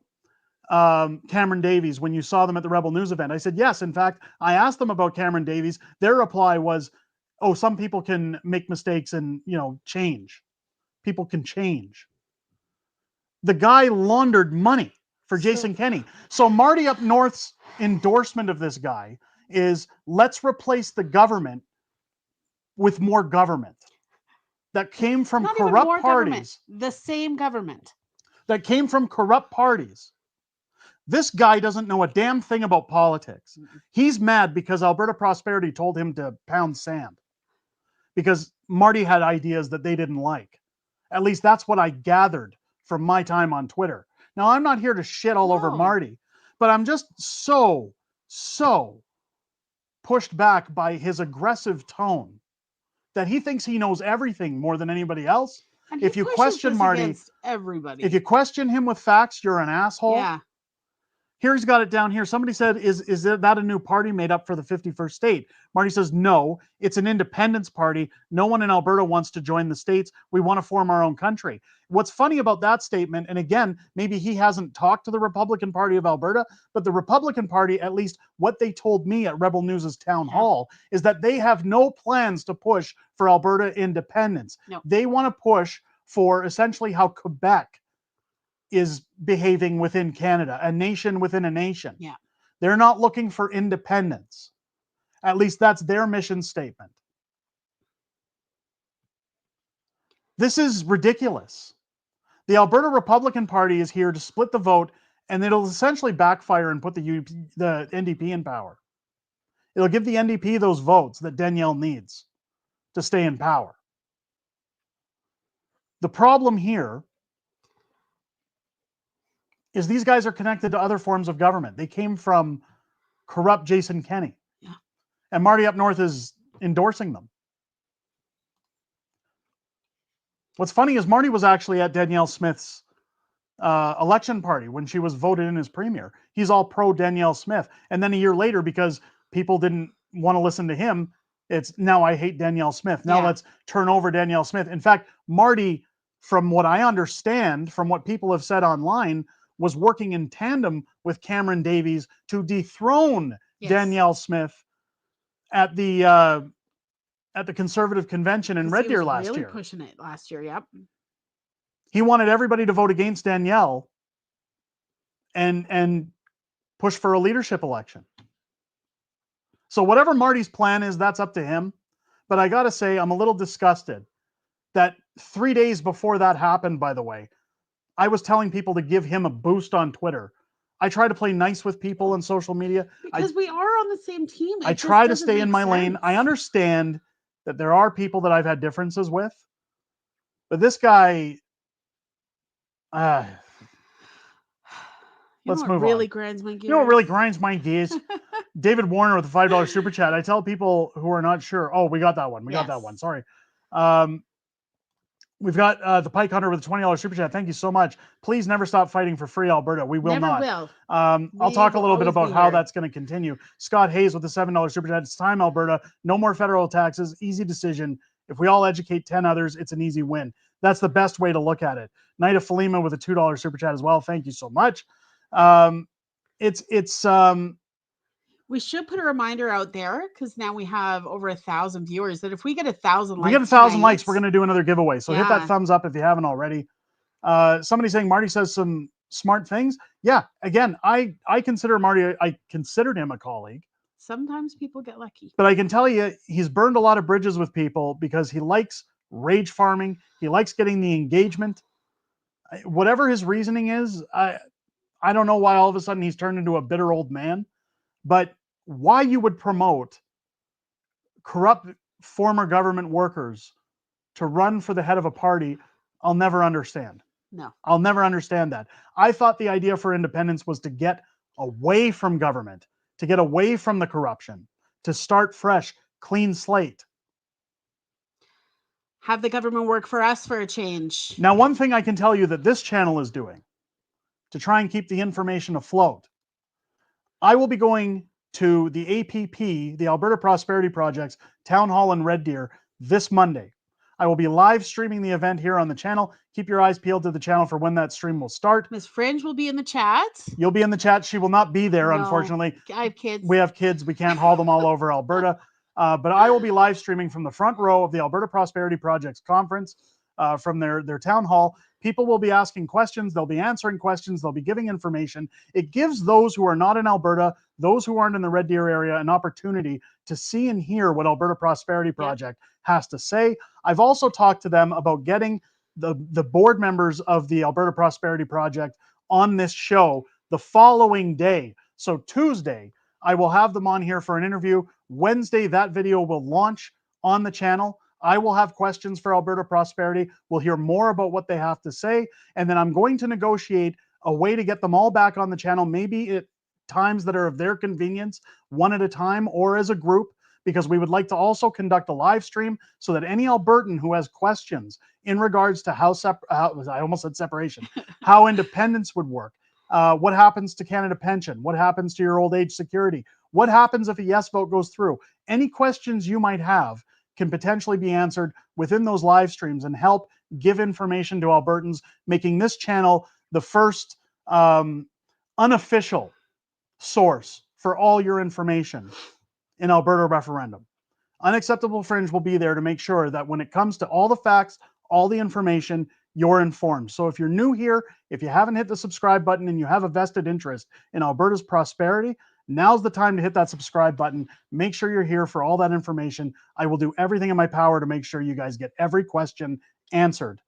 Cameron Davies when you saw them at the Rebel News event? I said, yes. In fact, I asked them about Cameron Davies. Their reply was, oh, some people can make mistakes and, change. People can change. The guy laundered money for Jason Kenney. So Marty up north's endorsement of this guy is, let's replace the government with more government that came from Not corrupt even more parties. Government. The same government. That came from corrupt parties. This guy doesn't know a damn thing about politics. He's mad because Alberta Prosperity told him to pound sand because Marty had ideas that they didn't like. At least that's what I gathered from my time on Twitter. Now, I'm not here to shit all over Marty, but I'm just so pushed back by his aggressive tone that he thinks he knows everything more than anybody else. And if you question Marty, against everybody. if you question him with facts, you're an asshole. Yeah. Here's got it down here. Somebody said, is that a new party made up for the 51st state? Marty says, no, it's an independence party. No one in Alberta wants to join the states. We want to form our own country. What's funny about that statement, and again, maybe he hasn't talked to the Republican Party of Alberta, but the Republican Party, at least what they told me at Rebel News' town hall, is that they have no plans to push for Alberta independence. No. They want to push for essentially how Quebec is behaving within Canada, a nation within a nation. Yeah. They're not looking for independence. At least that's their mission statement. This is ridiculous. The Alberta Republican Party is here to split the vote, and it'll essentially backfire and put the NDP in power. It'll give the NDP those votes that Danielle needs to stay in power. The problem here is these guys are connected to other forms of government. They came from corrupt Jason Kenney. Yeah. And Marty up north is endorsing them. What's funny is Marty was actually at Danielle Smith's election party when she was voted in as premier. He's all pro Danielle Smith. And then a year later, because people didn't want to listen to him, it's now I hate Danielle Smith. Now let's turn over Danielle Smith. In fact, Marty, from what I understand, from what people have said online, was working in tandem with Cameron Davies to dethrone Danielle Smith at the Conservative Convention in Red Deer last year. Pushing it last year, yep. He wanted everybody to vote against Danielle and push for a leadership election. So whatever Marty's plan is, that's up to him. But I got to say, I'm a little disgusted that 3 days before that happened, by the way, I was telling people to give him a boost on Twitter. I try to play nice with people on social media. Because we are on the same team. I try to stay in my lane. I understand that there are people that I've had differences with. But this guy, let's move on. Really grinds my gears. You know what really grinds my gears? David Warner with a $5 super chat. I tell people who are not sure. Oh, we got that one. We got that one. Sorry. We've got the Pike Hunter with a $20 super chat. Thank you so much. Please never stop fighting for free Alberta. We will not. Will. I'll talk a little bit about how that's going to continue. Scott Hayes with a $7 super chat. It's time, Alberta. No more federal taxes. Easy decision. If we all educate 10 others, it's an easy win. That's the best way to look at it. Night of Falima with a $2 super chat as well. Thank you so much. We should put a reminder out there because now we have over 1,000 viewers that if we get 1,000 likes, we get 1,000 likes, we're going to do another giveaway. So hit that thumbs up if you haven't already. Somebody saying Marty says some smart things. Yeah, again, I consider Marty, I considered him a colleague. Sometimes people get lucky. But I can tell you, he's burned a lot of bridges with people because he likes rage farming. He likes getting the engagement. Whatever his reasoning is, I don't know why all of a sudden he's turned into a bitter old man. But why you would promote corrupt former government workers to run for the head of a party, I'll never understand. No. I'll never understand that. I thought the idea for independence was to get away from government, to get away from the corruption, to start fresh, clean slate. Have the government work for us for a change. Now, one thing I can tell you that this channel is doing to try and keep the information afloat, I will be going to the APP, the Alberta Prosperity Project's Town Hall in Red Deer this Monday. I will be live streaming the event here on the channel. Keep your eyes peeled to the channel for when that stream will start. Miss Fringe will be in the chat. You'll be in the chat. She will not be there, unfortunately. I have kids. We have kids. We can't haul them all over Alberta. But I will be live streaming from the front row of the Alberta Prosperity Project's conference from their town hall. People will be asking questions. They'll be answering questions. They'll be giving information. It gives those who are not in Alberta, those who aren't in the Red Deer area, an opportunity to see and hear what Alberta Prosperity Project has to say. I've also talked to them about getting the board members of the Alberta Prosperity Project on this show the following day. So Tuesday, I will have them on here for an interview. Wednesday, that video will launch on the channel. I will have questions for Alberta Prosperity. We'll hear more about what they have to say. And then I'm going to negotiate a way to get them all back on the channel, maybe at times that are of their convenience, one at a time or as a group, because we would like to also conduct a live stream so that any Albertan who has questions in regards to how I almost said separation, how independence would work, what happens to Canada Pension, what happens to your old age security, what happens if a yes vote goes through, any questions you might have can potentially be answered within those live streams and help give information to Albertans, making this channel the first unofficial source for all your information in Alberta referendum. Unacceptable Fringe will be there to make sure that when it comes to all the facts, all the information, you're informed. So if you're new here, if you haven't hit the subscribe button and you have a vested interest in Alberta's prosperity, now's the time to hit that subscribe button. Make sure you're here for all that information. I will do everything in my power to make sure you guys get every question answered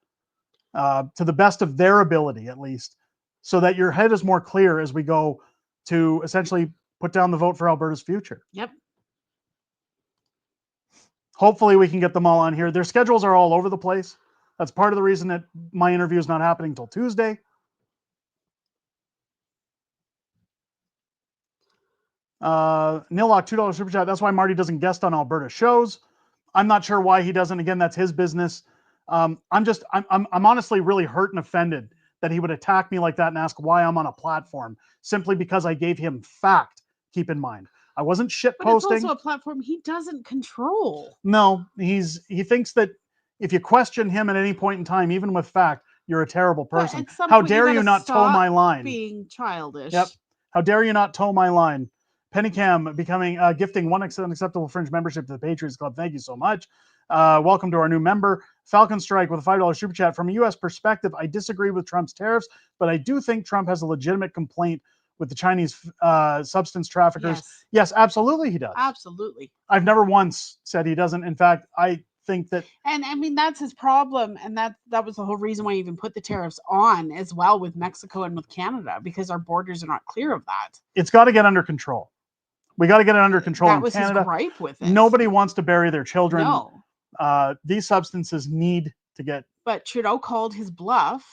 to the best of their ability, at least, so that your head is more clear as we go to essentially put down the vote for Alberta's future. Yep. Hopefully we can get them all on here. Their schedules are all over the place. That's part of the reason that my interview is not happening till Tuesday. Nillock, $2 super chat. That's why Marty doesn't guest on Alberta shows. I'm not sure why he doesn't. Again, that's his business. I'm honestly really hurt and offended that he would attack me like that and ask why I'm on a platform simply because I gave him fact. Keep in mind, I wasn't shit posting. But it's also a platform he doesn't control. No, he thinks that if you question him at any point in time, even with fact, you're a terrible person. How dare you not toe my line? Being childish. Yep. How dare you not toe my line? Pennycam gifting one unacceptable Fringe membership to the Patriots Club. Thank you so much. Welcome to our new member. Falcon Strike with a $5 super chat. From a U.S. perspective, I disagree with Trump's tariffs, but I do think Trump has a legitimate complaint with the Chinese substance traffickers. Yes, absolutely he does. Absolutely. I've never once said he doesn't. In fact, I think that... And I mean, that's his problem. And that was the whole reason why he even put the tariffs on as well with Mexico and with Canada, because our borders are not clear of that. It's got to get under control. We got to get it under control in Canada. That was his gripe with it. Nobody wants to bury their children. No. These substances need to get... But Trudeau called his bluff,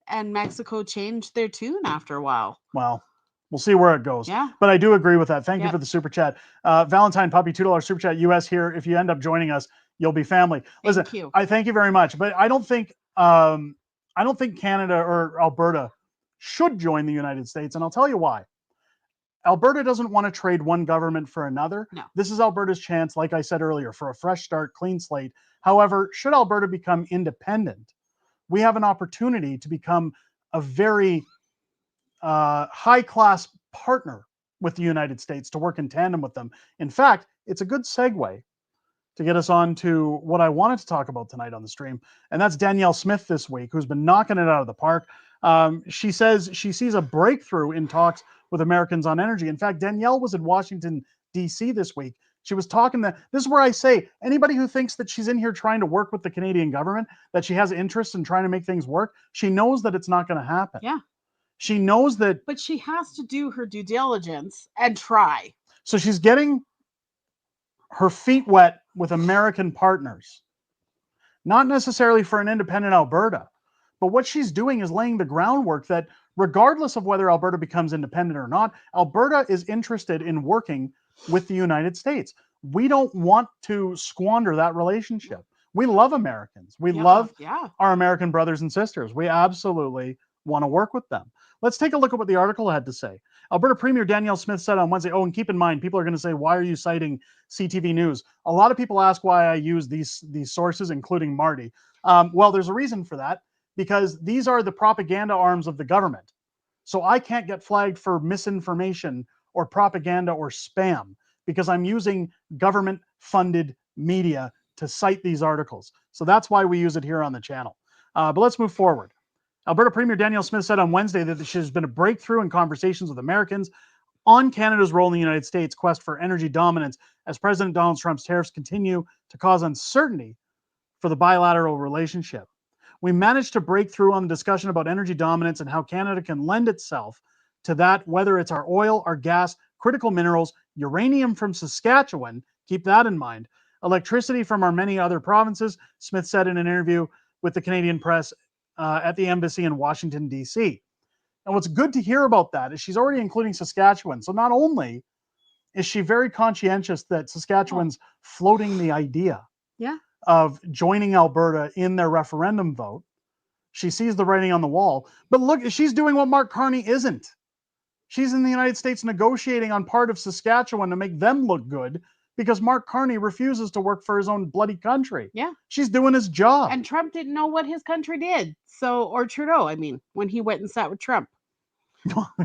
and Mexico changed their tune after a while. Well, we'll see where it goes. Yeah. But I do agree with that. Thank you for the super chat. Valentine Puppy, $2 super chat US here. If you end up joining us, you'll be family. Listen, I thank you very much. But I don't think Canada or Alberta should join the United States, and I'll tell you why. Alberta doesn't want to trade one government for another. No. This is Alberta's chance, like I said earlier, for a fresh start, clean slate. However, should Alberta become independent, we have an opportunity to become a very high-class partner with the United States, to work in tandem with them. In fact, it's a good segue to get us on to what I wanted to talk about tonight on the stream, and that's Danielle Smith this week, who's been knocking it out of the park. She says she sees a breakthrough in talks with Americans on energy. In fact, Danielle was in Washington, D.C. this week. She was talking this is where I say, anybody who thinks that she's in here trying to work with the Canadian government, that she has interest in trying to make things work, she knows that it's not going to happen. Yeah. She knows that. But she has to do her due diligence and try. So she's getting her feet wet with American partners. Not necessarily for an independent Alberta, but what she's doing is laying the groundwork that regardless of whether Alberta becomes independent or not, Alberta is interested in working with the United States. We don't want to squander that relationship. We love Americans. We love our American brothers and sisters. We absolutely want to work with them. Let's take a look at what the article had to say. Alberta Premier Danielle Smith said on Wednesday, and keep in mind, people are going to say, why are you citing CTV News? A lot of people ask why I use these sources, including Marty. Well, there's a reason for that, because these are the propaganda arms of the government. So I can't get flagged for misinformation or propaganda or spam because I'm using government-funded media to cite these articles. So that's why we use it here on the channel. But let's move forward. Alberta Premier Danielle Smith said on Wednesday that there has been a breakthrough in conversations with Americans on Canada's role in the United States' quest for energy dominance as President Donald Trump's tariffs continue to cause uncertainty for the bilateral relationship. We managed to break through on the discussion about energy dominance and how Canada can lend itself to that, whether it's our oil, our gas, critical minerals, uranium from Saskatchewan, keep that in mind, electricity from our many other provinces, Smith said in an interview with the Canadian press at the embassy in Washington, D.C. And what's good to hear about that is she's already including Saskatchewan. So not only is she very conscientious that Saskatchewan's floating the idea of joining Alberta in their referendum vote, she sees the writing on the wall. But look, she's doing what Mark Carney isn't. She's in the United States negotiating on part of Saskatchewan to make them look good because Mark Carney refuses to work for his own bloody country. Yeah. She's doing his job. And Trump didn't know what his country did. So, or Trudeau, I mean, when he went and sat with Trump.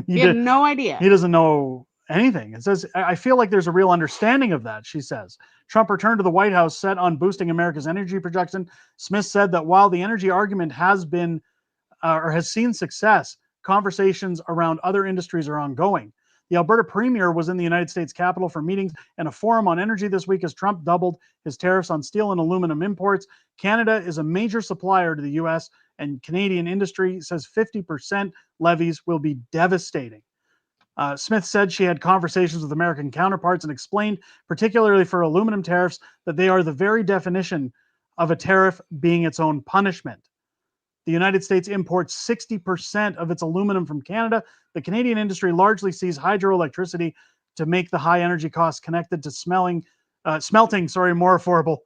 He had no idea. He doesn't know anything. It says, I feel like there's a real understanding of that, she says. Trump returned to the White House set on boosting America's energy production. Smith said that while the energy argument has been or has seen success, conversations around other industries are ongoing. The Alberta Premier was in the United States Capitol for meetings and a forum on energy this week as Trump doubled his tariffs on steel and aluminum imports. Canada is a major supplier to the U.S., and Canadian industry says 50% levies will be devastating. Smith said she had conversations with American counterparts and explained, particularly for aluminum tariffs, that they are the very definition of a tariff being its own punishment. The United States imports 60% of its aluminum from Canada. The Canadian industry largely sees hydroelectricity to make the high energy costs connected to smelting more affordable.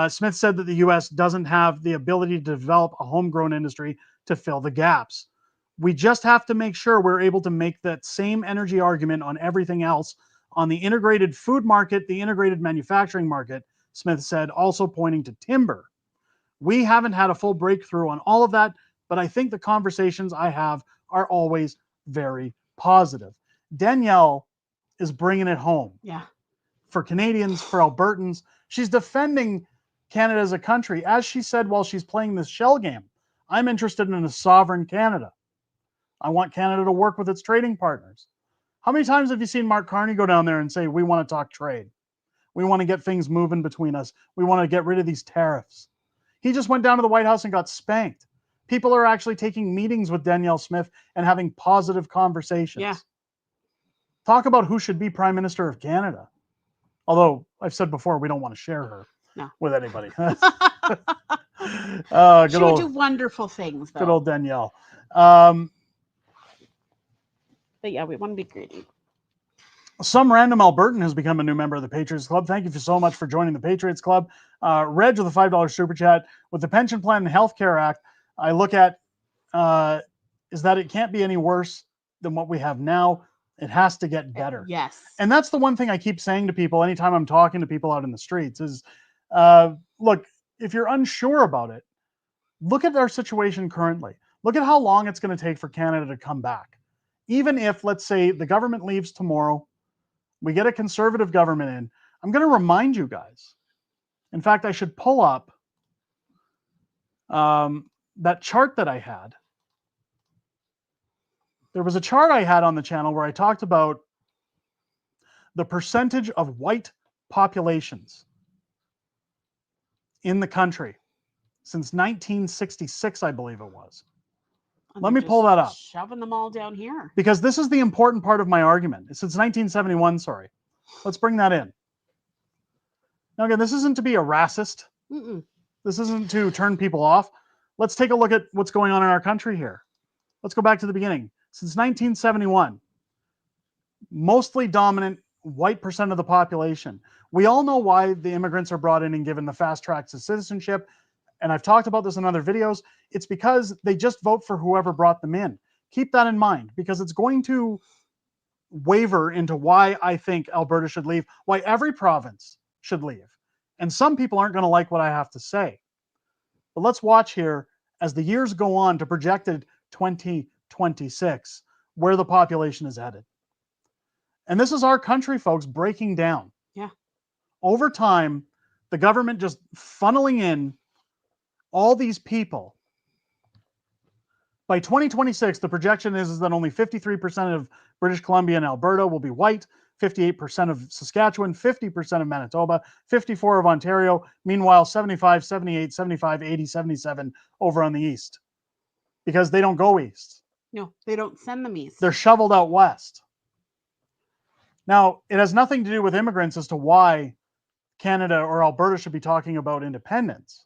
Smith said that the U.S. doesn't have the ability to develop a homegrown industry to fill the gaps. We just have to make sure we're able to make that same energy argument on everything else, on the integrated food market, the integrated manufacturing market, Smith said, also pointing to timber. We haven't had a full breakthrough on all of that, but I think the conversations I have are always very positive. Danielle is bringing it home. Yeah. For Canadians, for Albertans. She's defending Canada as a country. As she said while she's playing this shell game, I'm interested in a sovereign Canada. I want Canada to work with its trading partners. How many times have you seen Mark Carney go down there and say, we want to talk trade. We want to get things moving between us. We want to get rid of these tariffs. He just went down to the White House and got spanked. People are actually taking meetings with Danielle Smith and having positive conversations. Yeah. Talk about who should be Prime Minister of Canada. Although I've said before, we don't want to share her with anybody. She would do wonderful things, though. Good old Danielle. But yeah, we want to be greedy. Some random Albertan has become a new member of the Patriots Club. Thank you so much for joining the Patriots Club. Reg with a $5 super chat. With the Pension Plan and Healthcare Act, I look at is that it can't be any worse than what we have now. It has to get better. Yes. And that's the one thing I keep saying to people anytime I'm talking to people out in the streets is, look, if you're unsure about it, look at our situation currently. Look at how long it's going to take for Canada to come back. Even if, let's say, the government leaves tomorrow, we get a conservative government in, I'm going to remind you guys. In fact, I should pull up that chart that I had. There was a chart I had on the channel where I talked about the percentage of white populations in the country since 1966, I believe it was. And Let me pull that up. Shoving them all down here. Because this is the important part of my argument. It's since 1971, sorry. Let's bring that in. Now, again, this isn't to be a racist. This isn't to turn people off. Let's take a look at what's going on in our country here. Let's go back to the beginning. Since 1971, mostly dominant white percent of the population. We all know why the immigrants are brought in and given the fast track to citizenship. And I've talked about this in other videos. It's because they just vote for whoever brought them in. Keep that in mind because it's going to waver into why I think Alberta should leave, why every province should leave. And some people aren't going to like what I have to say. But let's watch here as the years go on to projected 2026, where the population is headed. And this is our country, folks, breaking down. Yeah. Over time, the government just funneling in all these people. By 2026, the projection is that only 53% of British Columbia and Alberta will be white, 58% of Saskatchewan, 50% of Manitoba, 54% of Ontario. Meanwhile, 75, 78, 75, 80, 77 over on the east. Because they don't go east. No, they don't send them east. They're shoveled out west. Now, it has nothing to do with immigrants as to why Canada or Alberta should be talking about independence.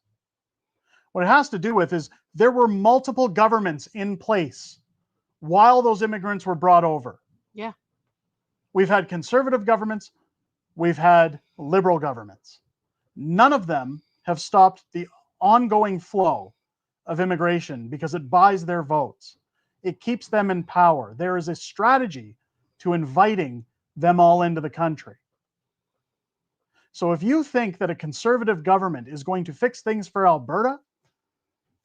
What it has to do with is there were multiple governments in place while those immigrants were brought over. Yeah. We've had conservative governments, we've had liberal governments. None of them have stopped the ongoing flow of immigration because it buys their votes. It keeps them in power. There is a strategy to inviting them all into the country. So if you think that a conservative government is going to fix things for Alberta,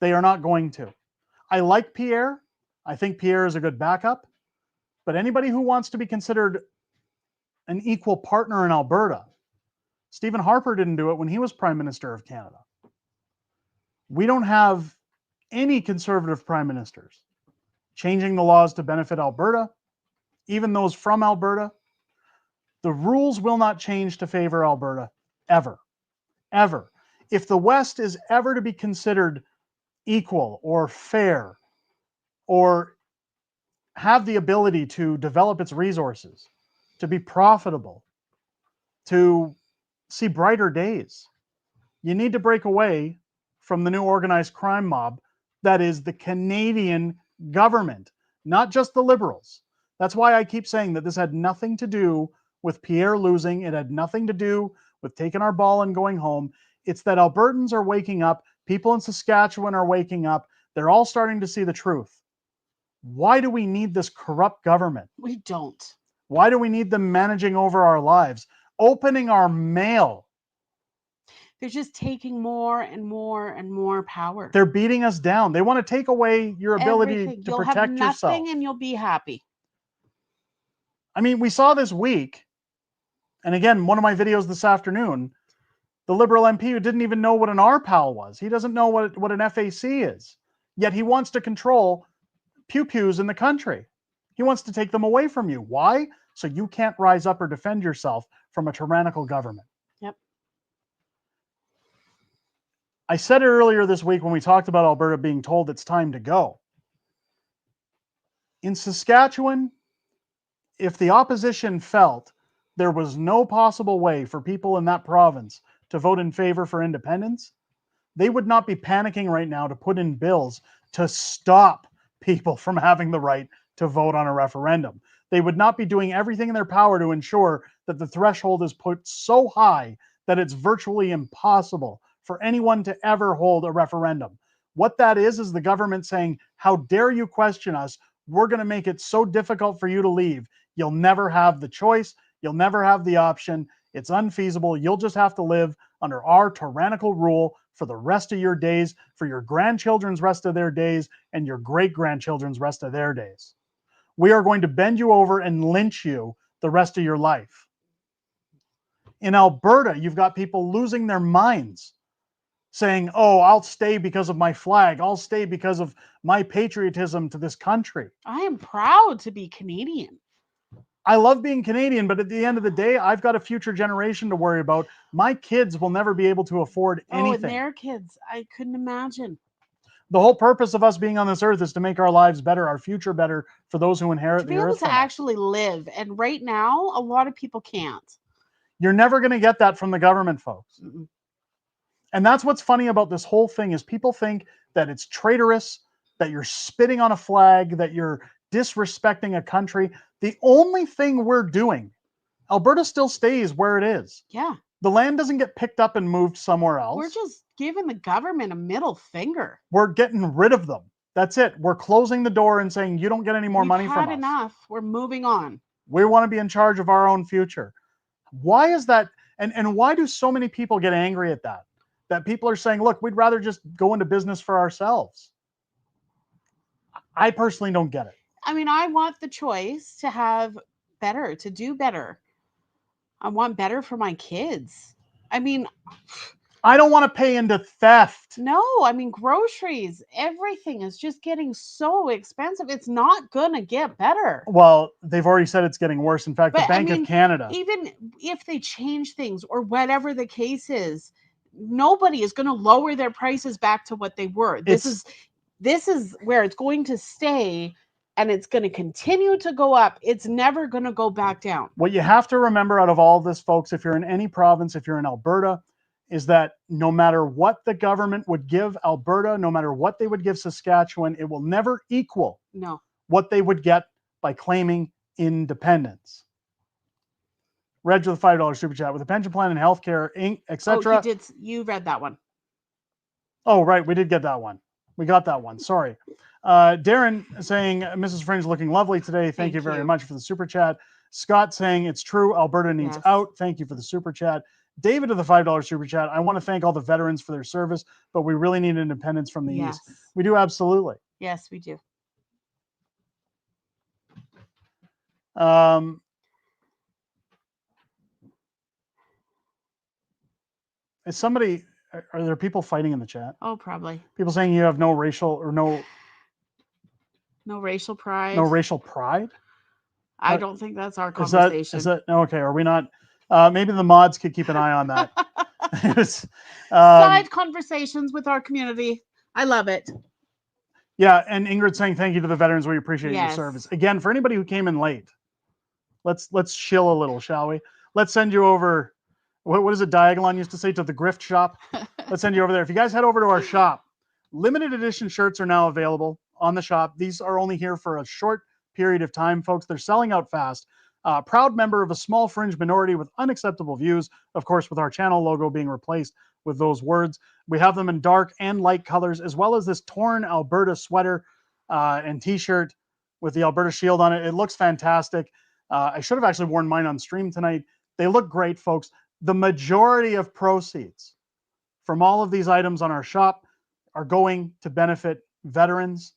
they are not going to. I like Pierre. I think Pierre is a good backup. But anybody who wants to be considered an equal partner in Alberta, Stephen Harper didn't do it when he was Prime Minister of Canada. We don't have any conservative prime ministers changing the laws to benefit Alberta, even those from Alberta. The rules will not change to favor Alberta, ever, ever. If the West is ever to be considered equal or fair or have the ability to develop its resources, to be profitable, to see brighter days, you need to break away from the new organized crime mob that is the Canadian government, not just the Liberals. That's why I keep saying that this had nothing to do with Pierre losing. It had nothing to do with taking our ball and going home. It's that Albertans are waking up. People in Saskatchewan are waking up. They're all starting to see the truth. Why do we need this corrupt government? We don't. Why do we need them managing over our lives, opening our mail? They're just taking more and more and more power. They're beating us down. They want to take away your ability Everything. to You'll protect have nothing yourself. and you'll be happy. I mean, we saw this week, and again, one of my videos this afternoon, the Liberal MP who didn't even know what an RPAL was. He doesn't know what an FAC is. Yet he wants to control pew-pews in the country. He wants to take them away from you. Why? So you can't rise up or defend yourself from a tyrannical government. Yep. I said it earlier this week when we talked about Alberta being told it's time to go. In Saskatchewan, if the opposition felt there was no possible way for people in that province to vote in favor for independence, they would not be panicking right now to put in bills to stop people from having the right to vote on a referendum. They would not be doing everything in their power to ensure that the threshold is put so high that it's virtually impossible for anyone to ever hold a referendum. What that is the government saying, how dare you question us? We're going to make it so difficult for you to leave. You'll never have the choice. You'll never have the option. It's unfeasible. You'll just have to live under our tyrannical rule for the rest of your days, for your grandchildren's rest of their days, and your great-grandchildren's rest of their days. We are going to bend you over and lynch you the rest of your life. In Alberta, you've got people losing their minds, saying, oh, I'll stay because of my flag. I'll stay because of my patriotism to this country. I am proud to be Canadian. I love being Canadian, but at the end of the day, I've got a future generation to worry about. My kids will never be able to afford anything. Oh, and their kids, I couldn't imagine. The whole purpose of us being on this earth is to make our lives better, our future better for those who inherit the earth. To be able to actually live. And right now, a lot of people can't. You're never going to get that from the government, folks. Mm-mm. And that's what's funny about this whole thing is people think that it's traitorous, that you're spitting on a flag, that you're disrespecting a country. The only thing we're doing, Alberta still stays where it is. Yeah. The land doesn't get picked up and moved somewhere else. We're just giving the government a middle finger. We're getting rid of them. That's it. We're closing the door and saying, you don't get any more money from us. We've had enough. We're moving on. We want to be in charge of our own future. Why is that? And why do so many people get angry at that? That people are saying, look, we'd rather just go into business for ourselves. I personally don't get it. I mean, I want the choice to have better, to do better. I want better for my kids. I mean, I don't want to pay into theft. No, I mean, groceries, everything is just getting so expensive. It's not going to get better. Well, they've already said it's getting worse. In fact, the Bank of Canada. Even if they change things or whatever the case is, nobody is going to lower their prices back to what they were. This is where it's going to stay and it's going to continue to go up. It's never going to go back down. What you have to remember out of all of this, folks, if you're in any province, if you're in Alberta, is that no matter what the government would give Alberta, no matter what they would give Saskatchewan, it will never equal what they would get by claiming independence. Reg with the $5 super chat. With a pension plan and healthcare, etc. Oh, you read that one. Oh, right. We did get that one. We got that one. Sorry. Darren saying, Mrs. Fringe looking lovely today. Thank you very much for the super chat. Scott saying, it's true. Alberta needs out. Thank you for the super chat. David of the $5 super chat. I want to thank all the veterans for their service, but we really need independence from the East. We do. Absolutely. Yes, we do. Is somebody, are there people fighting in the chat? Oh, probably. People saying you have no racial or no racial pride. No racial pride? I don't think that's our conversation. Is that okay? Are we not? Maybe the mods could keep an eye on that. Side conversations with our community. I love it. Yeah, and Ingrid saying thank you to the veterans. We appreciate your service. Again, for anybody who came in late, let's chill a little, shall we? Let's send you over. What is it Diagolon used to say, to the grift shop? Let's send you over there. If you guys head over to our shop, limited edition shirts are now available on the shop. These are only here for a short period of time, folks. They're selling out fast. Proud member of a small fringe minority with unacceptable views, of course, with our channel logo being replaced with those words. We have them in dark and light colors, as well as this torn Alberta sweater and t-shirt with the Alberta shield on it. It looks fantastic. I should have actually worn mine on stream tonight. They look great, folks. The majority of proceeds from all of these items on our shop are going to benefit veterans.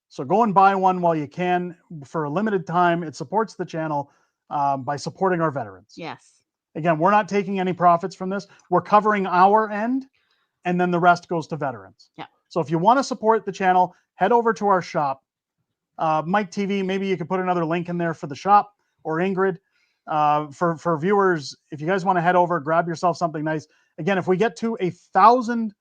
So go and buy one while you can for a limited time. It supports the channel by supporting our veterans. Yes. Again, we're not taking any profits from this. We're covering our end, and then the rest goes to veterans. Yeah. So if you want to support the channel, head over to our shop. Mike TV, maybe you could put another link in there for the shop, or Ingrid. For viewers, if you guys want to head over, grab yourself something nice. Again, if we get to 1,000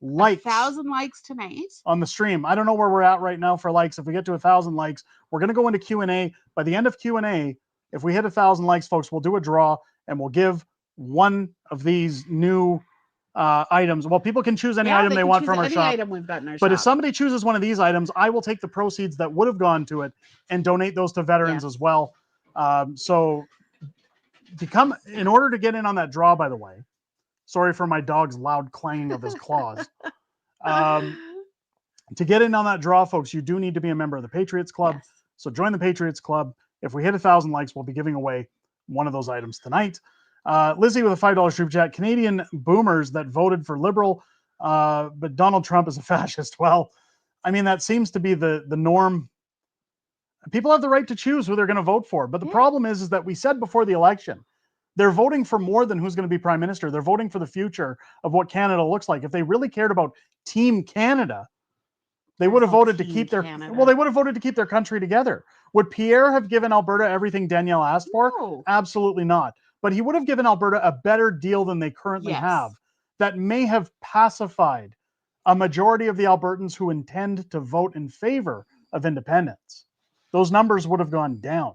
likes, 1,000 likes tonight on the stream, I don't know where we're at right now for likes. If we get to 1,000 likes, we're going to go into Q&A. By the end of Q&A, if we hit 1,000 likes, folks, we'll do a draw and we'll give one of these new items. Well, people can choose any item they want from our shop. But if somebody chooses one of these items, I will take the proceeds that would have gone to it and donate those to veterans as well. So in order to get in on that draw, by the way, sorry for my dog's loud clanging of his claws. To get in on that draw, folks, you do need to be a member of the Patriots Club. Yes. So join the Patriots Club. If we hit 1,000 likes, we'll be giving away one of those items tonight. Lizzie with a $5 super chat. Canadian boomers that voted for Liberal, but Donald Trump is a fascist. Well, I mean, that seems to be the norm. People have the right to choose who they're going to vote for. But the problem is that we said before the election, they're voting for more than who's going to be prime minister. They're voting for the future of what Canada looks like. If they really cared about Team Canada, they would have voted to keep their they would have voted to keep their country together. Would Pierre have given Alberta everything Danielle asked for? No. Absolutely not. But he would have given Alberta a better deal than they currently have that may have pacified a majority of the Albertans who intend to vote in favor of independence. Those numbers would have gone down.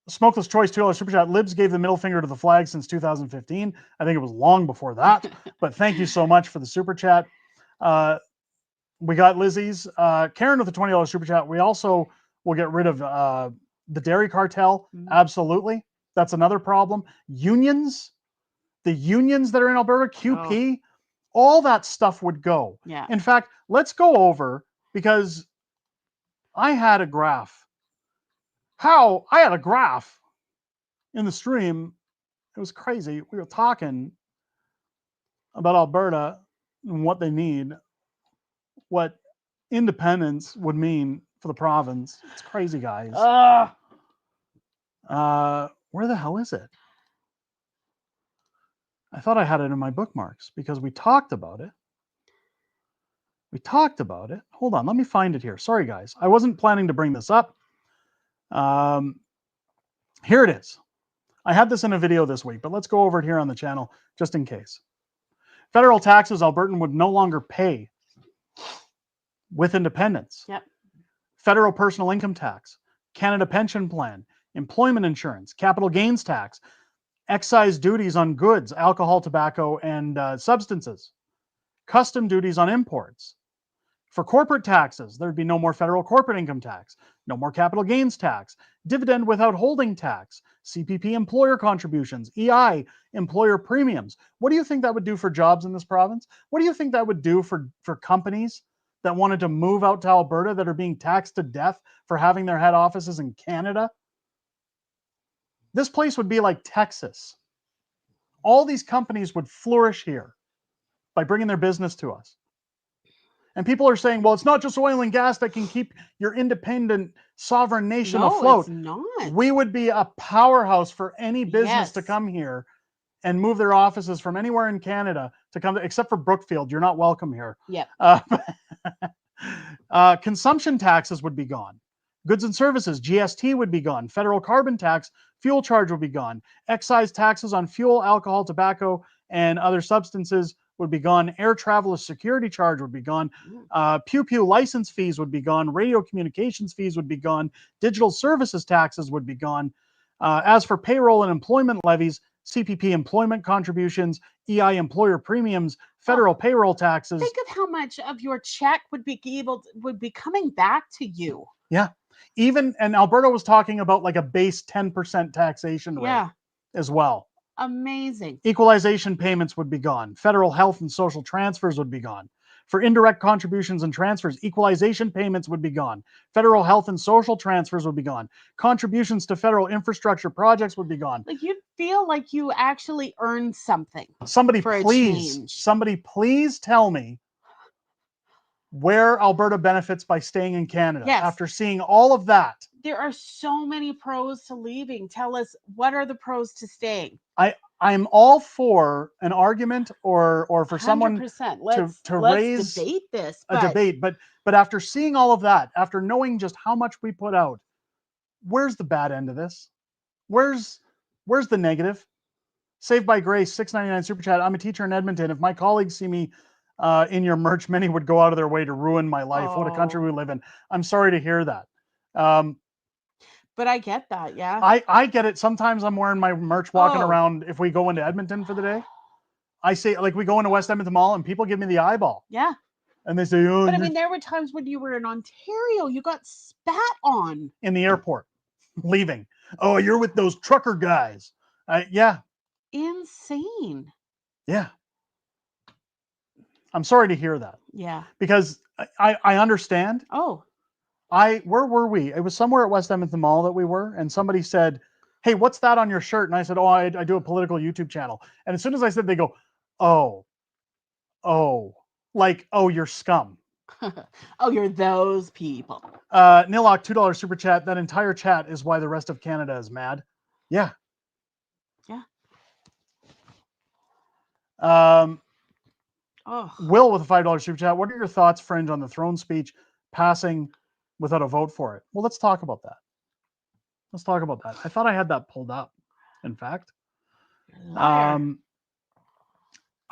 Smokeless Choice, $2 super chat. Libs gave the middle finger to the flag since 2015. I think it was long before that, but thank you so much for the super chat. We got Lizzie's. Karen with the $20 super chat. We also will get rid of the dairy cartel. Absolutely. That's another problem. Unions, the unions that are in Alberta, QP, all that stuff would go. Yeah. In fact, let's go over, because I had a graph. I had a graph in the stream. It was crazy. We were talking about Alberta and what they need, what independence would mean for the province. It's crazy, guys. Where the hell is it? I thought I had it in my bookmarks because we talked about it. Hold on, let me find it here. Sorry, guys. I wasn't planning to bring this up. Here it is. I had this in a video this week, but let's go over it here on the channel just in case. Federal taxes Albertan would no longer pay with independence. Yep. Federal personal income tax, Canada pension plan, employment insurance, capital gains tax, excise duties on goods, alcohol, tobacco, and substances, custom duties on imports. For corporate taxes, there'd be no more federal corporate income tax, no more capital gains tax, dividend without holding tax, CPP employer contributions, EI employer premiums. What do you think that would do for jobs in this province? What do you think that would do for companies that wanted to move out to Alberta that are being taxed to death for having their head offices in Canada? This place would be like Texas. All these companies would flourish here by bringing their business to us. And people are saying, well, it's not just oil and gas that can keep your independent sovereign nation afloat. It's not. We would be a powerhouse for any business to come here and move their offices from anywhere in Canada to come, except for Brookfield. You're not welcome here. Yep. Consumption taxes would be gone. Goods and services, GST would be gone. Federal carbon tax, fuel charge would be gone. Excise taxes on fuel, alcohol, tobacco, and other substances would be gone. Air traveler security charge would be gone. Pew license fees would be gone. Radio communications fees would be gone. Digital services taxes would be gone. As for payroll and employment levies, CPP employment contributions, EI employer premiums, federal payroll taxes. Think of how much of your check would be coming back to you. Yeah. And Alberta was talking about like a base 10% taxation rate as well. Amazing. Equalization payments would be gone. Federal health and social transfers would be gone. For indirect contributions and transfers, equalization payments would be gone. Federal health and social transfers would be gone. Contributions to federal infrastructure projects would be gone. Like you'd feel like you actually earned something. Somebody please tell me where Alberta benefits by staying in Canada after seeing all of that. There are so many pros to leaving. Tell us, what are the pros to staying? I'm all for an argument or for 100%. someone Let's raise debate this. a debate. But after seeing all of that, after knowing just how much we put out, where's the bad end of this? Where's the negative? Saved by Grace, $6.99 super chat. I'm a teacher in Edmonton. If my colleagues see me in your merch, many would go out of their way to ruin my life. What a country we live in. I'm sorry to hear that. But I get that, yeah. I get it. Sometimes I'm wearing my merch walking around. If we go into Edmonton for the day, I say, like, we go into West Edmonton Mall and people give me the eyeball. Yeah. And they say, oh. But I mean, there were times when you were in Ontario, you got spat on. In the airport, leaving. Oh, you're with those trucker guys. Yeah. Insane. Yeah. I'm sorry to hear that. Yeah. Because I understand. Oh. Where were we? It was somewhere at West Edmonton Mall that we were, and somebody said, hey, what's that on your shirt? And I said, oh, I do a political YouTube channel. And as soon as I said, they go, oh, like, oh, you're scum. Oh, you're those people. Nilok, $2 super chat. That entire chat is why the rest of Canada is mad. Yeah. Yeah. Will with a $5 super chat. What are your thoughts, Fringe, on the throne speech passing without a vote for it? Well, let's talk about that. I thought I had that pulled up, in fact. I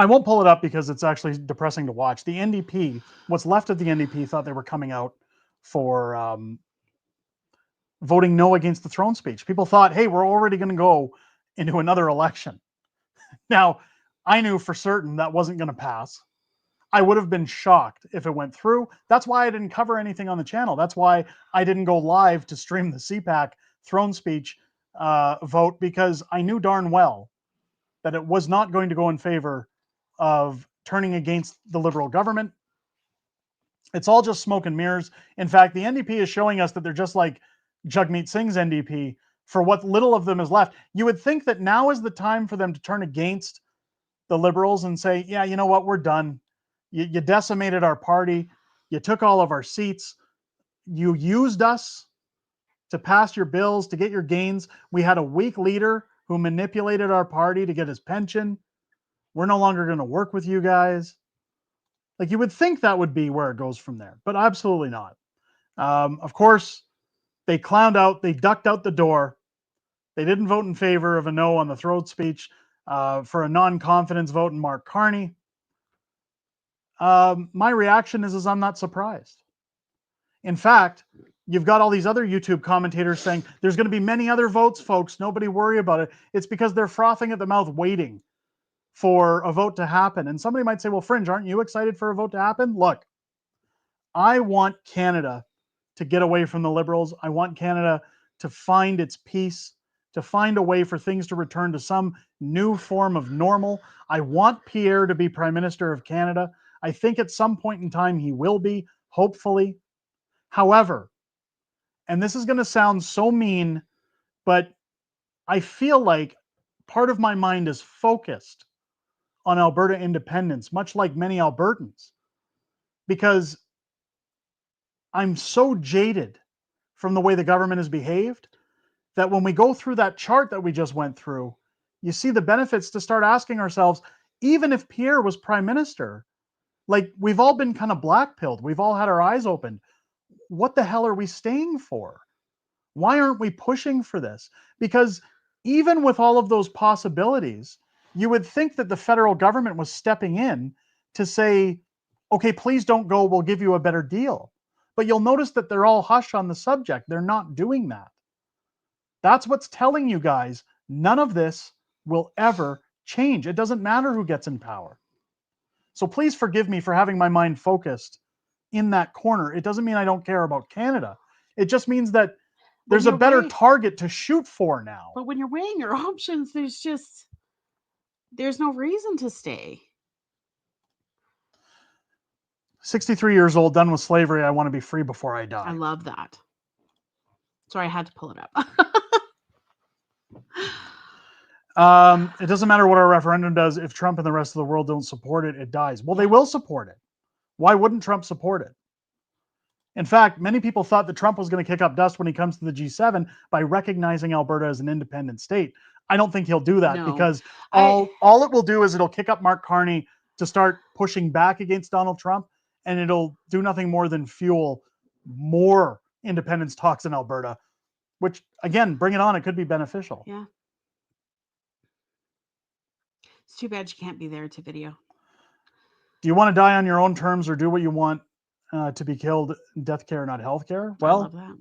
won't pull it up because it's actually depressing to watch. The NDP, what's left of the NDP, thought they were coming out for voting no against the throne speech. People thought, hey, we're already going to go into another election. Now, I knew for certain that wasn't going to pass. I would have been shocked if it went through. That's why I didn't cover anything on the channel. That's why I didn't go live to stream the CPAC throne speech vote, because I knew darn well that it was not going to go in favor of turning against the Liberal government. It's all just smoke and mirrors. In fact, the NDP is showing us that they're just like Jagmeet Singh's NDP for what little of them is left. You would think that now is the time for them to turn against the Liberals and say, yeah, you know what, we're done. You decimated our party. You took all of our seats. You used us to pass your bills, to get your gains. We had a weak leader who manipulated our party to get his pension. We're no longer going to work with you guys. Like, you would think that would be where it goes from there, but absolutely not. Of course, they clowned out. They ducked out the door. They didn't vote in favor of a no on the throne speech for a non-confidence vote in Mark Carney. My reaction is I'm not surprised. In fact, you've got all these other YouTube commentators saying there's going to be many other votes, folks. Nobody worry about it. It's because they're frothing at the mouth waiting for a vote to happen. And somebody might say, well, Fringe, aren't you excited for a vote to happen? Look, I want Canada to get away from the Liberals. I want Canada to find its peace, to find a way for things to return to some new form of normal. I want Pierre to be Prime Minister of Canada. I think at some point in time he will be, hopefully. However, and this is going to sound so mean, but I feel like part of my mind is focused on Alberta independence, much like many Albertans, because I'm so jaded from the way the government has behaved that when we go through that chart that we just went through, you see the benefits to start asking ourselves, even if Pierre was Prime Minister, like we've all been kind of black-pilled, we've all had our eyes opened. What the hell are we staying for? Why aren't we pushing for this? Because even with all of those possibilities, you would think that the federal government was stepping in to say, okay, please don't go, we'll give you a better deal. But you'll notice that they're all hush on the subject. They're not doing that. That's what's telling you guys, none of this will ever change. It doesn't matter who gets in power. So please forgive me for having my mind focused in that corner. It doesn't mean I don't care about Canada. It just means that there's a better target to shoot for now. But when you're weighing your options, there's no reason to stay. 63 years old, done with slavery. I want to be free before I die. I love that. Sorry, I had to pull it up. It doesn't matter what our referendum does. If Trump and the rest of the world don't support it, it dies. Well, they will support it. Why wouldn't Trump support it? In fact, many people thought that Trump was going to kick up dust when he comes to the G7 by recognizing Alberta as an independent state. I don't think he'll do that because all it will do is it'll kick up Mark Carney to start pushing back against Donald Trump, and it'll do nothing more than fuel more independence talks in Alberta, which, again, bring it on. It could be beneficial. Yeah. It's too bad you can't be there to video. Do you want to die on your own terms or do what you want to be killed? Death care, not health care? Well, I love that.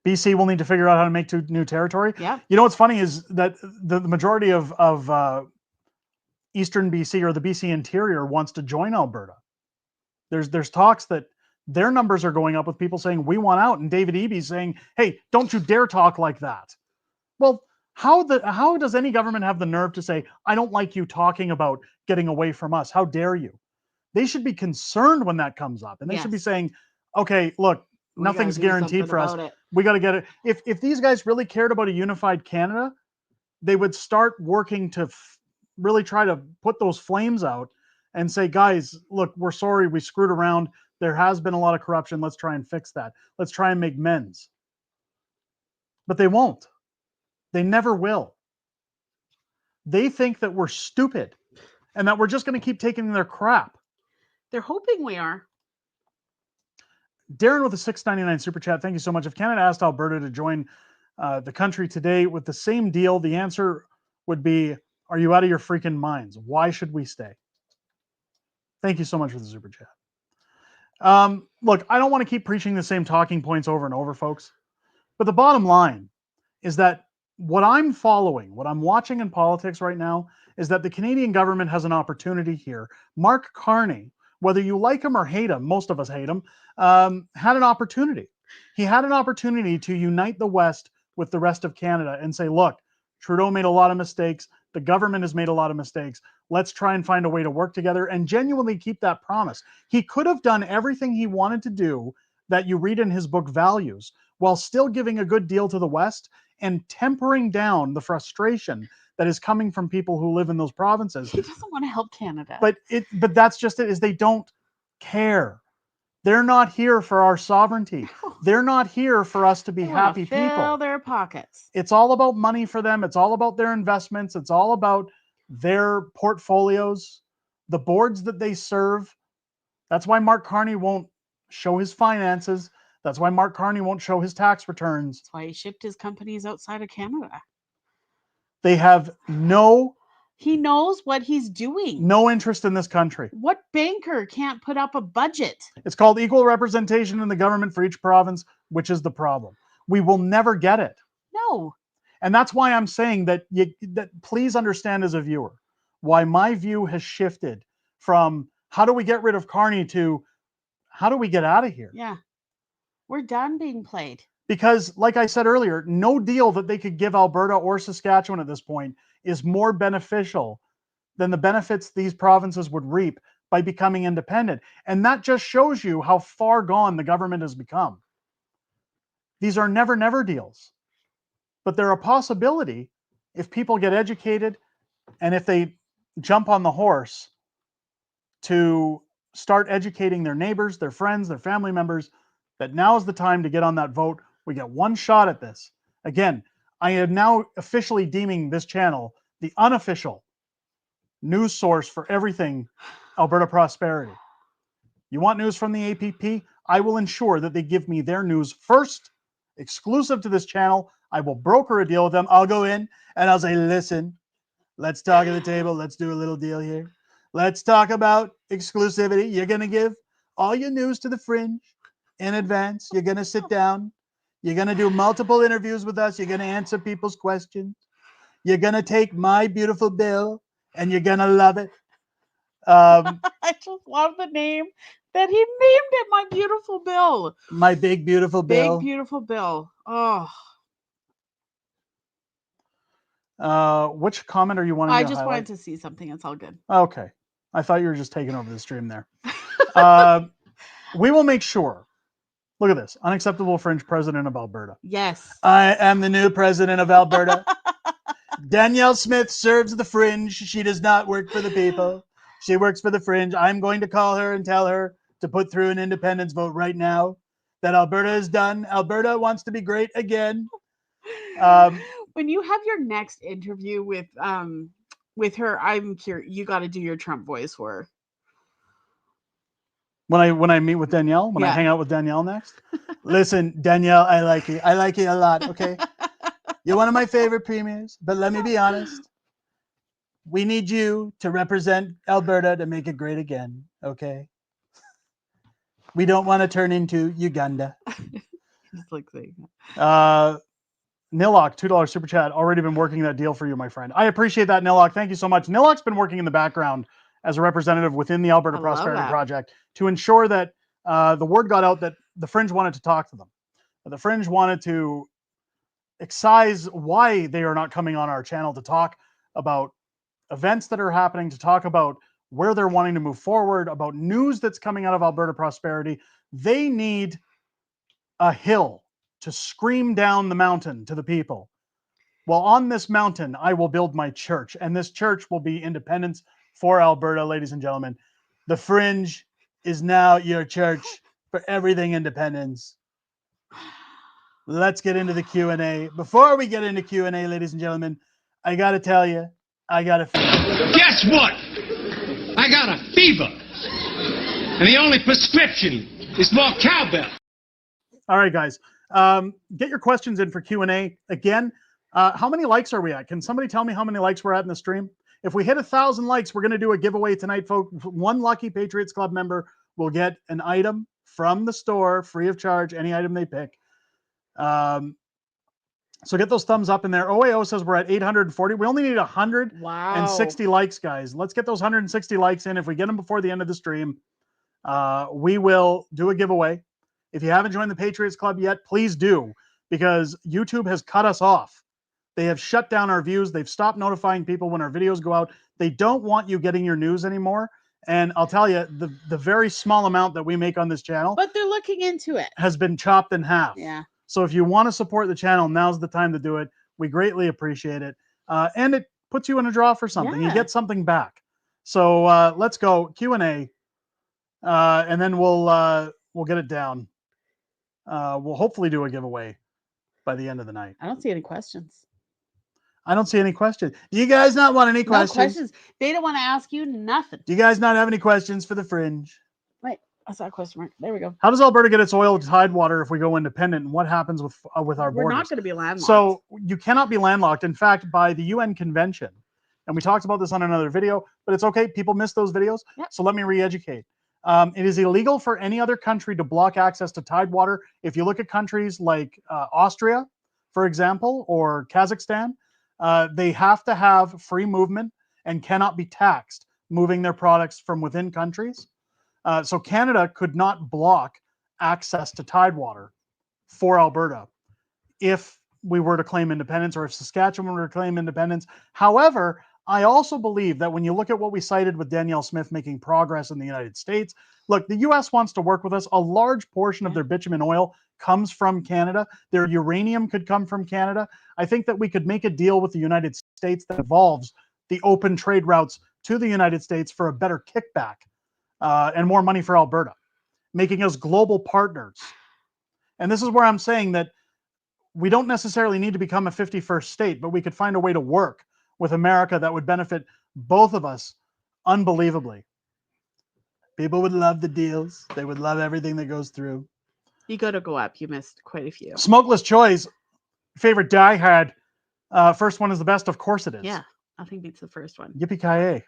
BC will need to figure out how to make new territory. Yeah. You know what's funny is that the majority of Eastern BC or the BC interior wants to join Alberta. There's talks that their numbers are going up with people saying we want out, and David Eby's saying, hey, don't you dare talk like that. Well, how does any government have the nerve to say, I don't like you talking about getting away from us? How dare you? They should be concerned when that comes up, and they should be saying, okay, look, nothing's guaranteed for us. We got to get it. If these guys really cared about a unified Canada, they would start working to really try to put those flames out and say, guys, look, we're sorry, we screwed around. There has been a lot of corruption. Let's try and fix that. Let's try and make amends. But they won't. They never will. They think that we're stupid and that we're just going to keep taking their crap. They're hoping we are. Darren with a $6.99 super chat. Thank you so much. If Canada asked Alberta to join the country today with the same deal, the answer would be, are you out of your freaking minds? Why should we stay? Thank you so much for the super chat. Look, I don't want to keep preaching the same talking points over and over, folks. But the bottom line is that what I'm following, what I'm watching in politics right now, is that the Canadian government has an opportunity here. Mark Carney, whether you like him or hate him, most of us hate him, had an opportunity. He had an opportunity to unite the West with the rest of Canada and say, look, Trudeau made a lot of mistakes. The government has made a lot of mistakes. Let's try and find a way to work together and genuinely keep that promise. He could have done everything he wanted to do that you read in his book, Values, while still giving a good deal to the West and tempering down the frustration that is coming from people who live in those provinces. He doesn't want to help Canada. But that's just it, is they don't care. They're not here for our sovereignty. They're not here for us to be happy people. Fill their pockets. It's all about money for them. It's all about their investments. It's all about their portfolios, the boards that they serve. That's why Mark Carney won't show his finances. That's why Mark Carney won't show his tax returns. That's why he shipped his companies outside of Canada. They have no He knows what he's doing. No interest in this country. What banker can't put up a budget? It's called equal representation in the government for each province, which is the problem. We will never get it. No. And that's why I'm saying that please understand as a viewer why my view has shifted from how do we get rid of Carney to how do we get out of here? Yeah. We're done being played. Because, like I said earlier, no deal that they could give Alberta or Saskatchewan at this point is more beneficial than the benefits these provinces would reap by becoming independent. And that just shows you how far gone the government has become. These are never, never deals. But they're a possibility if people get educated and if they jump on the horse to start educating their neighbors, their friends, their family members, that now is the time to get on that vote. We get one shot at this. Again, I am now officially deeming this channel the unofficial news source for everything Alberta prosperity. You want news from the APP? I will ensure that they give me their news first, exclusive to this channel. I will broker a deal with them. I'll go in and I'll say, listen, let's talk at the table. Let's do a little deal here. Let's talk about exclusivity. You're going to give all your news to the Fringe in advance. You're going to sit down. You're going to do multiple interviews with us. You're going to answer people's questions. You're going to take my beautiful bill and you're going to love it. I just love the name that he named it, My Beautiful Bill. My big, beautiful bill. Big, beautiful bill. Oh. Which comment are you wanting to I just highlight? wanted to see something. It's all good. Okay. I thought you were just taking over the stream there. We will make sure. Look at this. Unacceptable Fringe president of Alberta. Yes. I am the new president of Alberta. Danielle Smith serves the Fringe. She does not work for the people. She works for the Fringe. I'm going to call her and tell her to put through an independence vote right now that Alberta is done. Alberta wants to be great again. When you have your next interview with her, I'm curious. You got to do your Trump voice for her. When I meet with Danielle, when I hang out with Danielle next, listen, Danielle, I like you. I like you a lot. Okay, you're one of my favorite premiers. But let me be honest. We need you to represent Alberta to make it great again. Okay. We don't want to turn into Uganda. Just like saying that. Nilok, $2 super chat. Already been working that deal for you, my friend. I appreciate that, Nilok. Thank you so much. Nilok's been working in the background as a representative within the Alberta Prosperity Project to ensure that the word got out that the Fringe wanted to talk to them. The Fringe wanted to excise why they are not coming on our channel to talk about events that are happening, to talk about where they're wanting to move forward, about news that's coming out of Alberta Prosperity. They need a hill to scream down the mountain to the people. Well, on this mountain, I will build my church, and this church will be independence for Alberta, ladies and gentlemen. The Fringe is now your church for everything independence. Let's get into the Q&A. Before we get into Q&A, ladies and gentlemen, I got to tell you, I got a fever. Guess what? I got a fever. And the only prescription is more cowbell. All right, guys. Get your questions in for Q&A. Again, how many likes are we at? Can somebody tell me how many likes we're at in the stream? If we hit 1,000 likes, we're going to do a giveaway tonight, folks. One lucky Patriots Club member will get an item from the store, free of charge, any item they pick. So get those thumbs up in there. OAO says we're at 840. We only need 160 likes, guys. Let's get those 160 likes in. If we get them before the end of the stream, we will do a giveaway. If you haven't joined the Patriots Club yet, please do, because YouTube has cut us off. They have shut down our views. They've stopped notifying people when our videos go out. They don't want you getting your news anymore. And I'll tell you, the very small amount that we make on this channel, but they're looking into it, has been chopped in half. Yeah. So if you want to support the channel, now's the time to do it. We greatly appreciate it. And it puts you in a draw for something. Yeah. You get something back. So let's go Q&A. And then we'll get it down. We'll hopefully do a giveaway by the end of the night. I don't see any questions. I don't see any questions. Do you guys not want any questions? No questions. They don't want to ask you nothing. Do you guys not have any questions for the Fringe? Wait, I saw a question mark. There we go. How does Alberta get its oil tidewater if we go independent? And what happens with our borders? We're not going to be landlocked. So you cannot be landlocked. In fact, by the UN convention, And we talked about this on another video, but it's okay. People miss those videos. Yep. So let me re-educate. It is illegal for any other country to block access to tidewater. If you look at countries like Austria, for example, or Kazakhstan, they have to have free movement and cannot be taxed moving their products from within countries. So Canada could not block access to tidewater for Alberta if we were to claim independence, or if Saskatchewan were to claim independence. However, I also believe that when you look at what we cited with Danielle Smith making progress in the United States, look, the US wants to work with us. A large portion of their bitumen oil comes from Canada. Their uranium could come from Canada. I think that we could make a deal with the United States that involves the open trade routes to the United States for a better kickback and more money for Alberta, making us global partners. And this is where I'm saying that we don't necessarily need to become a 51st state, but we could find a way to work with America that would benefit both of us unbelievably. People would love the deals. They would love everything that goes through. You got to go up. You missed quite a few. Smokeless Choice, favorite Die Hard. First one is the best. Of course it is. Yeah, nothing beats the first one. Yippee-ki-yay.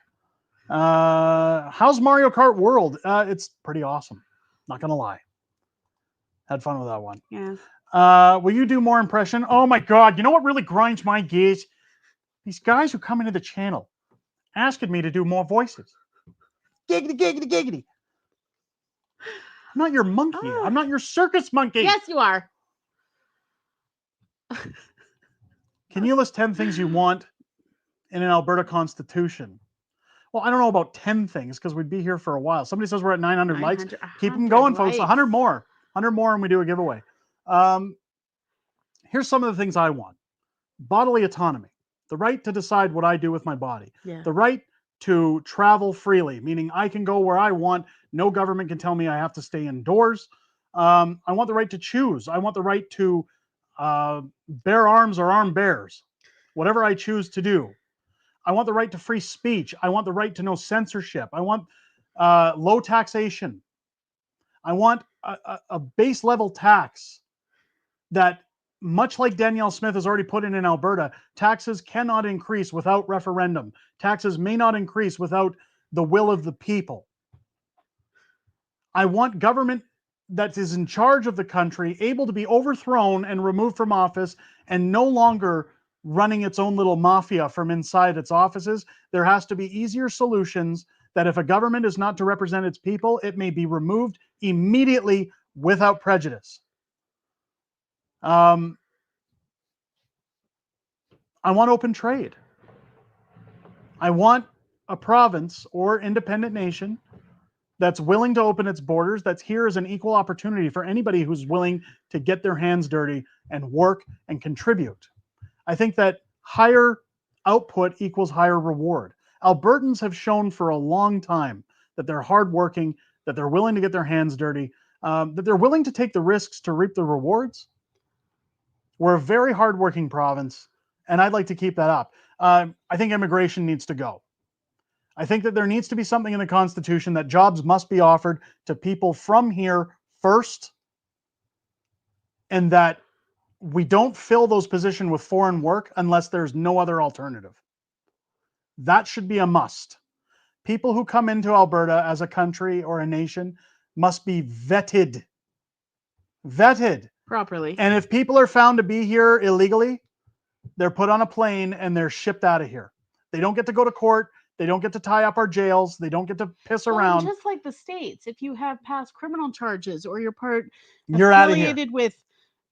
How's Mario Kart World? It's pretty awesome. Not going to lie. Had fun with that one. Yeah. Will you do more impression? Oh my God. You know what really grinds my gears? These guys who come into the channel asking me to do more voices. Giggity, giggity, giggity. I'm not your monkey. Oh. I'm not your circus monkey. Yes, you are. Can you list 10 things you want in an Alberta Constitution? Well, I don't know about 10 things because we'd be here for a while. Somebody says we're at 900 likes. Keep them going, folks. 100 more. 100 more and we do a giveaway. Here's some of the things I want. Bodily autonomy. The right to decide what I do with my body. Yeah. The right to travel freely, meaning I can go where I want. No government can tell me I have to stay indoors. I want the right to choose. I want the right to bear arms or arm bears, whatever I choose to do. I want the right to free speech. I want the right to no censorship. I want low taxation. I want a base level tax that, much like Danielle Smith has already put in Alberta, taxes cannot increase without referendum. Taxes may not increase without the will of the people. I want government that is in charge of the country able to be overthrown and removed from office and no longer running its own little mafia from inside its offices. There has to be easier solutions that if a government is not to represent its people, it may be removed immediately without prejudice. I want open trade. I want a province or independent nation that's willing to open its borders, that's here as an equal opportunity for anybody who's willing to get their hands dirty and work and contribute. I think that higher output equals higher reward. Albertans have shown for a long time that they're hardworking, that they're willing to get their hands dirty, that they're willing to take the risks to reap the rewards. We're a very hardworking province, and I'd like to keep that up. I think immigration needs to go. I think that there needs to be something in the Constitution that jobs must be offered to people from here first, and that we don't fill those positions with foreign work unless there's no other alternative. That should be a must. People who come into Alberta as a country or a nation must be vetted. Vetted. Properly. And if people are found to be here illegally, they're put on a plane and they're shipped out of here. They don't get to go to court. They don't get to tie up our jails. They don't get to piss around. Just like the States, if you have past criminal charges or you're you're out of here. Affiliated with,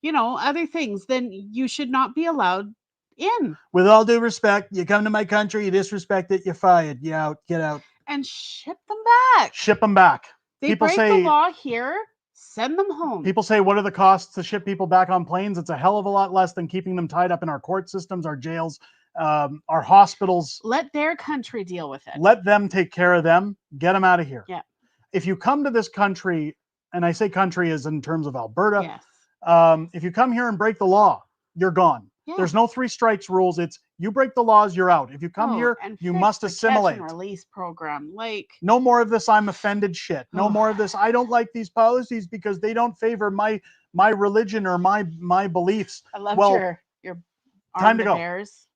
other things, then you should not be allowed in. With all due respect, you come to my country, you disrespect it, you're fired. You out, get out. And ship them back. Ship them back. They People break say, the law here, send them home. People say, what are the costs to ship people back on planes? It's a hell of a lot less than keeping them tied up in our court systems, our jails, our hospitals. Let their country deal with it. Let them take care of them. Get them out of here. Yeah. If you come to this country, and I say country is in terms of Alberta, yes. If you come here and break the law, you're gone. Yeah. There's no 3 strikes rules. It's you break the laws, you're out. If you come here, you must assimilate. Catch and release program, no more of this I'm offended shit. No more of this I don't like these policies because they don't favor my religion or my beliefs. I love your time to go. Bears.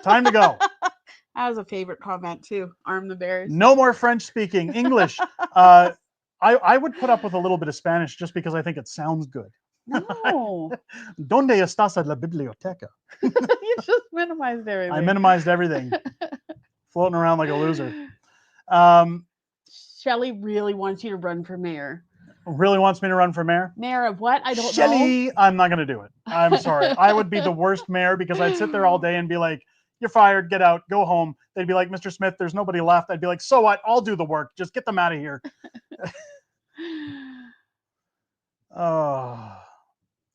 Time to go. That was a favorite comment too. Arm the bears. No more French speaking. English. I would put up with a little bit of Spanish just because I think it sounds good. No. ¿Dónde estás la biblioteca? You just minimized everything. I minimized everything. Floating around like a loser. Shelley really wants you to run for mayor. Really wants me to run for mayor? Mayor of what? I don't know. Shelley, I'm not going to do it. I'm sorry. I would be the worst mayor because I'd sit there all day and be like, you're fired, get out, go home. They'd be like, Mr. Smith, there's nobody left. I'd be like, so what? I'll do the work. Just get them out of here.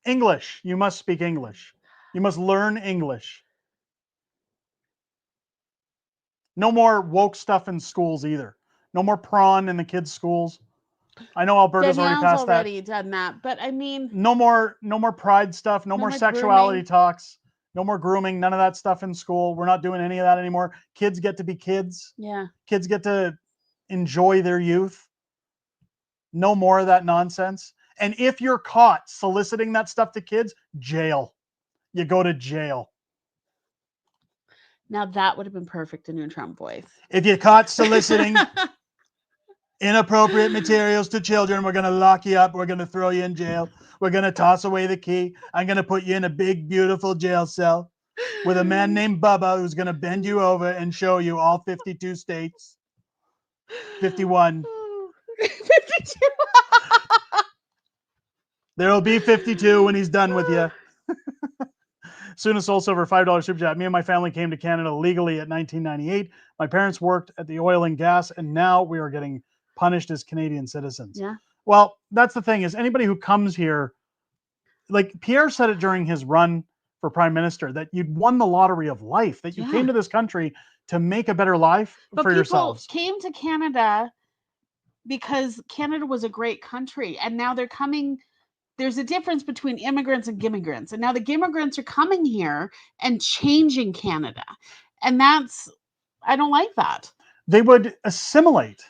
English. You must speak English. You must learn English. No more woke stuff in schools either. No more prawn in the kids' schools. I know Alberta's Danielle's already done that, but I mean, no more pride stuff, no more sexuality grooming. talks, no more grooming, none of that stuff in school. We're not doing any of that anymore. Kids get to be kids. Yeah. Kids get to enjoy their youth. No more of that nonsense. And if you're caught soliciting that stuff to kids, jail. You go to jail. Now that would have been perfect in your Trump voice. If you're caught soliciting inappropriate materials to children, we're going to lock you up. We're going to throw you in jail. We're going to toss away the key. I'm going to put you in a big, beautiful jail cell with a man named Bubba who's going to bend you over and show you all 52 states. 51. 52. There will be 52 when he's done with you. Soonest Soul Silver, $5 super chat. Me and my family came to Canada legally at 1998. My parents worked at the oil and gas, and now we are getting punished as Canadian citizens. Yeah. Well, that's the thing is anybody who comes here, like Pierre said it during his run for prime minister, that you'd won the lottery of life, that you came to this country to make a better life for yourselves. People came to Canada because Canada was a great country, and now they're coming. There's a difference between immigrants and gimmigrants. And now the gimmigrants are coming here and changing Canada. And I don't like that. They would assimilate.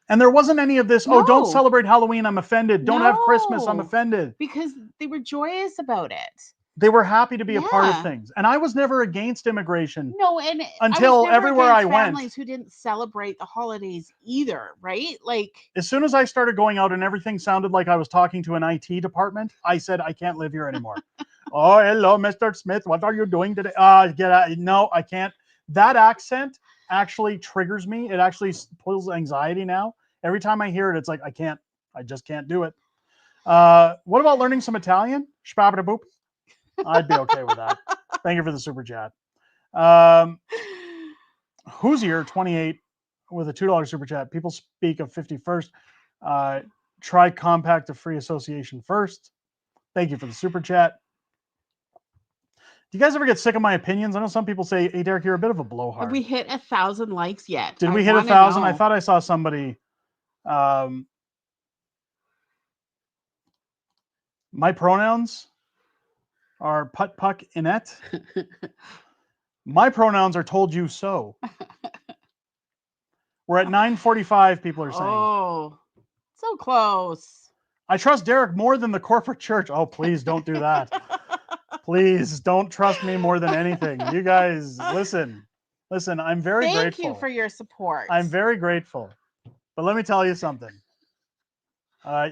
And there wasn't any of this, don't celebrate Halloween, I'm offended. Don't have Christmas, I'm offended. Because they were joyous about it. They were happy to be a part of things. And I was never against immigration. No, and until everywhere I went. Families who didn't celebrate the holidays either, right? Like, as soon as I started going out and everything sounded like I was talking to an IT department, I said, I can't live here anymore. Oh, hello, Mr. Smith. What are you doing today? Get out. No, I can't. That accent actually triggers me. It actually pulls anxiety now. Every time I hear it, it's like, I just can't do it. What about learning some Italian? Shpabada-boop. I'd be okay with that. Thank you for the super chat. Hoosier 28 with a $2 super chat. People speak of 51st. Try compact of free association first. Thank you for the super chat. Do you guys ever get sick of my opinions? I know some people say, hey, Derek, you're a bit of a blowhard. Have we hit 1,000 likes yet? Did we hit 1,000? I thought I saw somebody. My pronouns are put puck inet. My pronouns are told you so. We're at 9:45, people are saying. Oh, so close. I trust Derek more than the corporate church. Oh, please don't do that. Please don't trust me more than anything. You guys, listen, I'm very grateful. Thank you for your support. I'm very grateful. But let me tell you something.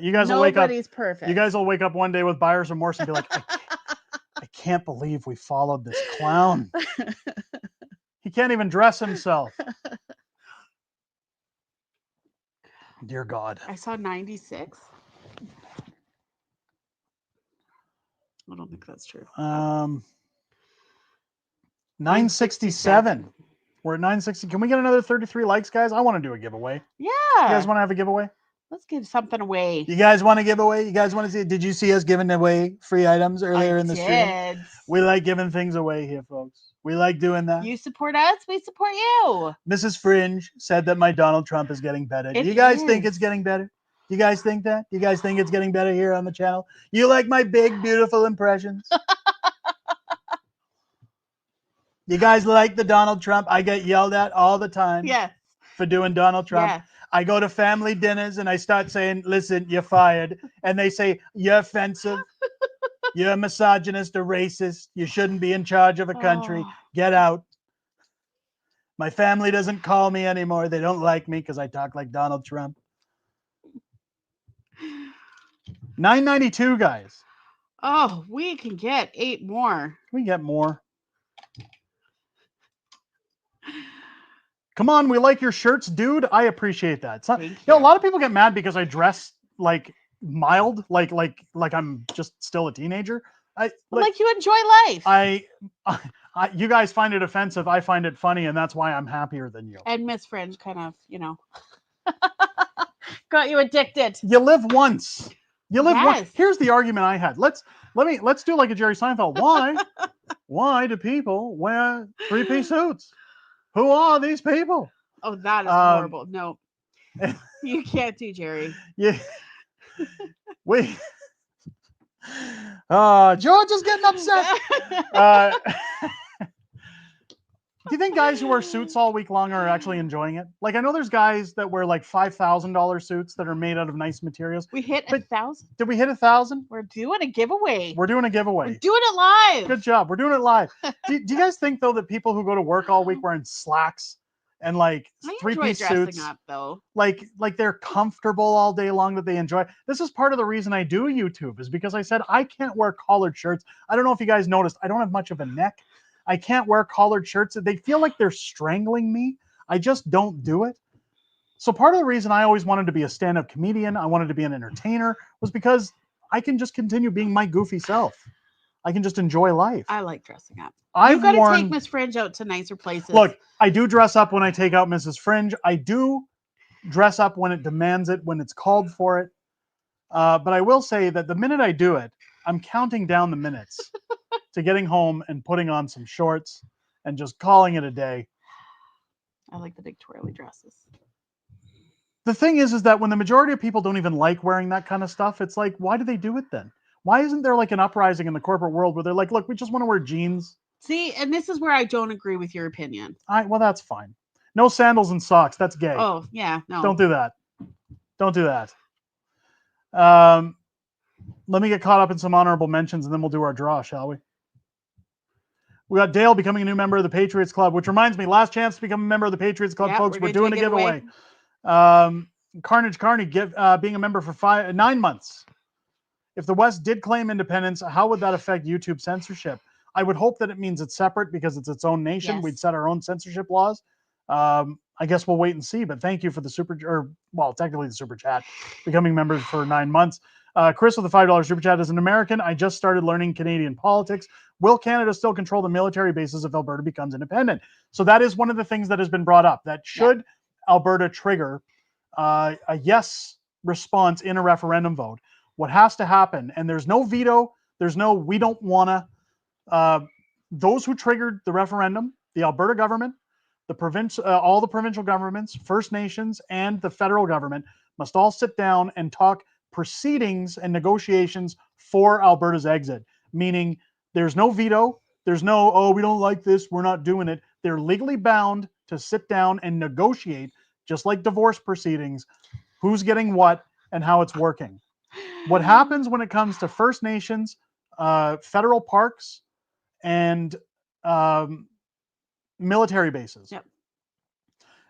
You guys will wake up. Nobody's perfect. You guys will wake up one day with buyer's remorse and be like, I can't believe we followed this clown. He can't even dress himself. Dear God. I saw 96. I don't think that's true. 967. We're at 960. Can we get another 33 likes, guys? I want to do a giveaway. Yeah. You guys want to have a giveaway? Let's give something away. You guys want to give away? You guys want to see? Did you see us giving away free items earlier in the stream? We like giving things away here, folks. We like doing that. You support us, we support you. Mrs. Fringe said that my Donald Trump is getting better. Do you guys think it's getting better? You guys think that? You guys think it's getting better here on the channel? You like my big, beautiful impressions? You guys like the Donald Trump? I get yelled at all the time. Yes. For doing Donald Trump. Yes. I go to family dinners and I start saying, listen, you're fired. And they say, you're offensive. You're a misogynist, a racist. You shouldn't be in charge of a country. Get out. My family doesn't call me anymore. They don't like me because I talk like Donald Trump. $9.92, guys. Oh, we can get 8 more. We get more. Come on, we like your shirts, dude. I appreciate that. It's not, Thank you know, a you. lot of people get mad because I dress like mild, like I'm just still a teenager. Like you enjoy life. You guys find it offensive. I find it funny, and that's why I'm happier than you. And Miss Fringe kind of, got you addicted. You live once. You live once. Yes. Here's the argument I had. Let's do like a Jerry Seinfeld. Why do people wear 3-piece suits? Who are these people? Oh, that is horrible. No, you can't do Jerry. Yeah. George is getting upset. Do you think guys who wear suits all week long are actually enjoying it? Like, I know there's guys that wear like $5,000 suits that are made out of nice materials. We hit 1,000. Did we hit 1,000? We're doing a giveaway. We're doing a giveaway. We're doing it live. Good job. We're doing it live. do you guys think though that people who go to work all week wearing slacks and like I 3-piece enjoy dressing suits, up though, like they're comfortable all day long, that they enjoy? This is part of the reason I do YouTube, is because I said I can't wear collared shirts. I don't know if you guys noticed, I don't have much of a neck. I can't wear collared shirts. They feel like they're strangling me. I just don't do it. So part of the reason I always wanted to be a stand-up comedian, I wanted to be an entertainer, was because I can just continue being my goofy self. I can just enjoy life. I like dressing up. I've You've got worn... to take Miss Fringe out to nicer places. Look, I do dress up when I take out Mrs. Fringe. I do dress up when it demands it, when it's called for it. But I will say that the minute I do it, I'm counting down the minutes to getting home and putting on some shorts and just calling it a day. I like the big twirly dresses. The thing is that when the majority of people don't even like wearing that kind of stuff, it's like, why do they do it then? Why isn't there like an uprising in the corporate world where they're like, look, we just want to wear jeans? See, and this is where I don't agree with your opinion. Well, that's fine. No sandals and socks. That's gay. Oh, yeah, no. Don't do that. Don't do that. Let me get caught up in some honorable mentions, and then we'll do our draw, shall we? We got Dale becoming a new member of the Patriots Club, which reminds me, last chance to become a member of the Patriots Club, folks. We're doing a giveaway. Carnage Carney being a member for 9 months. If the West did claim independence, how would that affect YouTube censorship? I would hope that it means it's separate because it's its own nation. Yes. We'd set our own censorship laws. I guess we'll wait and see, but thank you for the technically the super chat, becoming members for 9 months. Chris with the $5 super chat: as an American, I just started learning Canadian politics. Will Canada still control the military bases if Alberta becomes independent? So that is one of the things that has been brought up, that should Alberta trigger a yes response in a referendum vote, what has to happen, and there's no veto, there's no we don't wanna, those who triggered the referendum, the Alberta government, all the provincial governments, First Nations, and the federal government must all sit down and talk proceedings and negotiations for Alberta's exit, meaning there's no veto, there's no, oh, we don't like this, we're not doing it. They're legally bound to sit down and negotiate, just like divorce proceedings, who's getting what and how it's working. What happens when it comes to First Nations, federal parks, and military bases? Yep.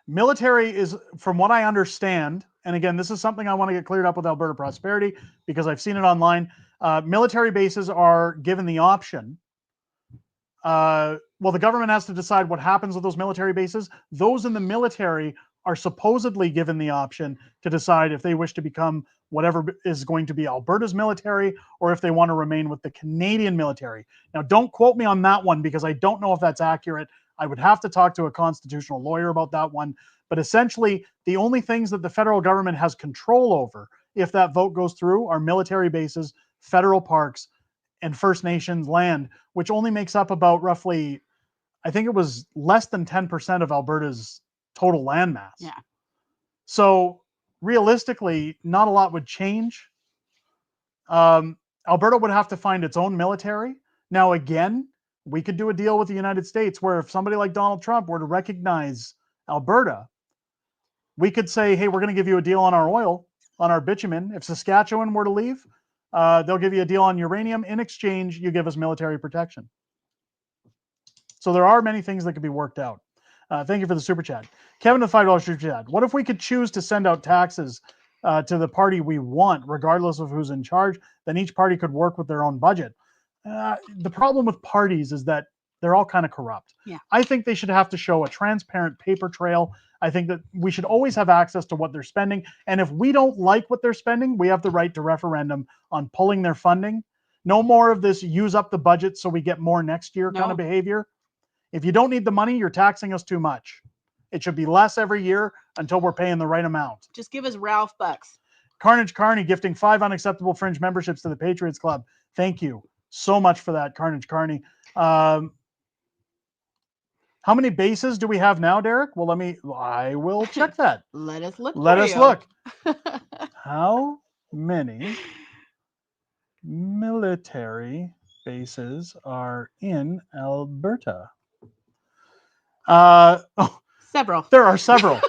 Military is, from what I understand, and again, this is something I want to get cleared up with Alberta Prosperity because I've seen it online. Military bases are given the option. The government has to decide what happens with those military bases. Those in the military are supposedly given the option to decide if they wish to become whatever is going to be Alberta's military or if they want to remain with the Canadian military. Now, don't quote me on that one because I don't know if that's accurate. I would have to talk to a constitutional lawyer about that one. But essentially, the only things that the federal government has control over, if that vote goes through, are military bases, federal parks, and First Nations land, which only makes up about roughly, I think it was less than 10% of Alberta's total land mass. Yeah. So realistically, not a lot would change. Alberta would have to find its own military. Now, again, we could do a deal with the United States where if somebody like Donald Trump were to recognize Alberta, we could say, hey, we're going to give you a deal on our oil, on our bitumen. If Saskatchewan were to leave, they'll give you a deal on uranium. In exchange, you give us military protection. So there are many things that could be worked out. Thank you for the super chat. Kevin with $5 super chat. What if we could choose to send out taxes to the party we want, regardless of who's in charge? Then each party could work with their own budget. The problem with parties is that they're all kind of corrupt. Yeah. I think they should have to show a transparent paper trail. I think that we should always have access to what they're spending. And if we don't like what they're spending, we have the right to referendum on pulling their funding. No more of this use up the budget so we get more next year kind of behavior. If you don't need the money, you're taxing us too much. It should be less every year until we're paying the right amount. Just give us Ralph bucks. Carnage Carney gifting 5 unacceptable Fringe memberships to the Patriots Club. Thank you so much for that, Carnage Carney. How many bases do we have now, Derek? Well, I will check that. Let us look. Let us look. How many military bases are in Alberta? Several. There are several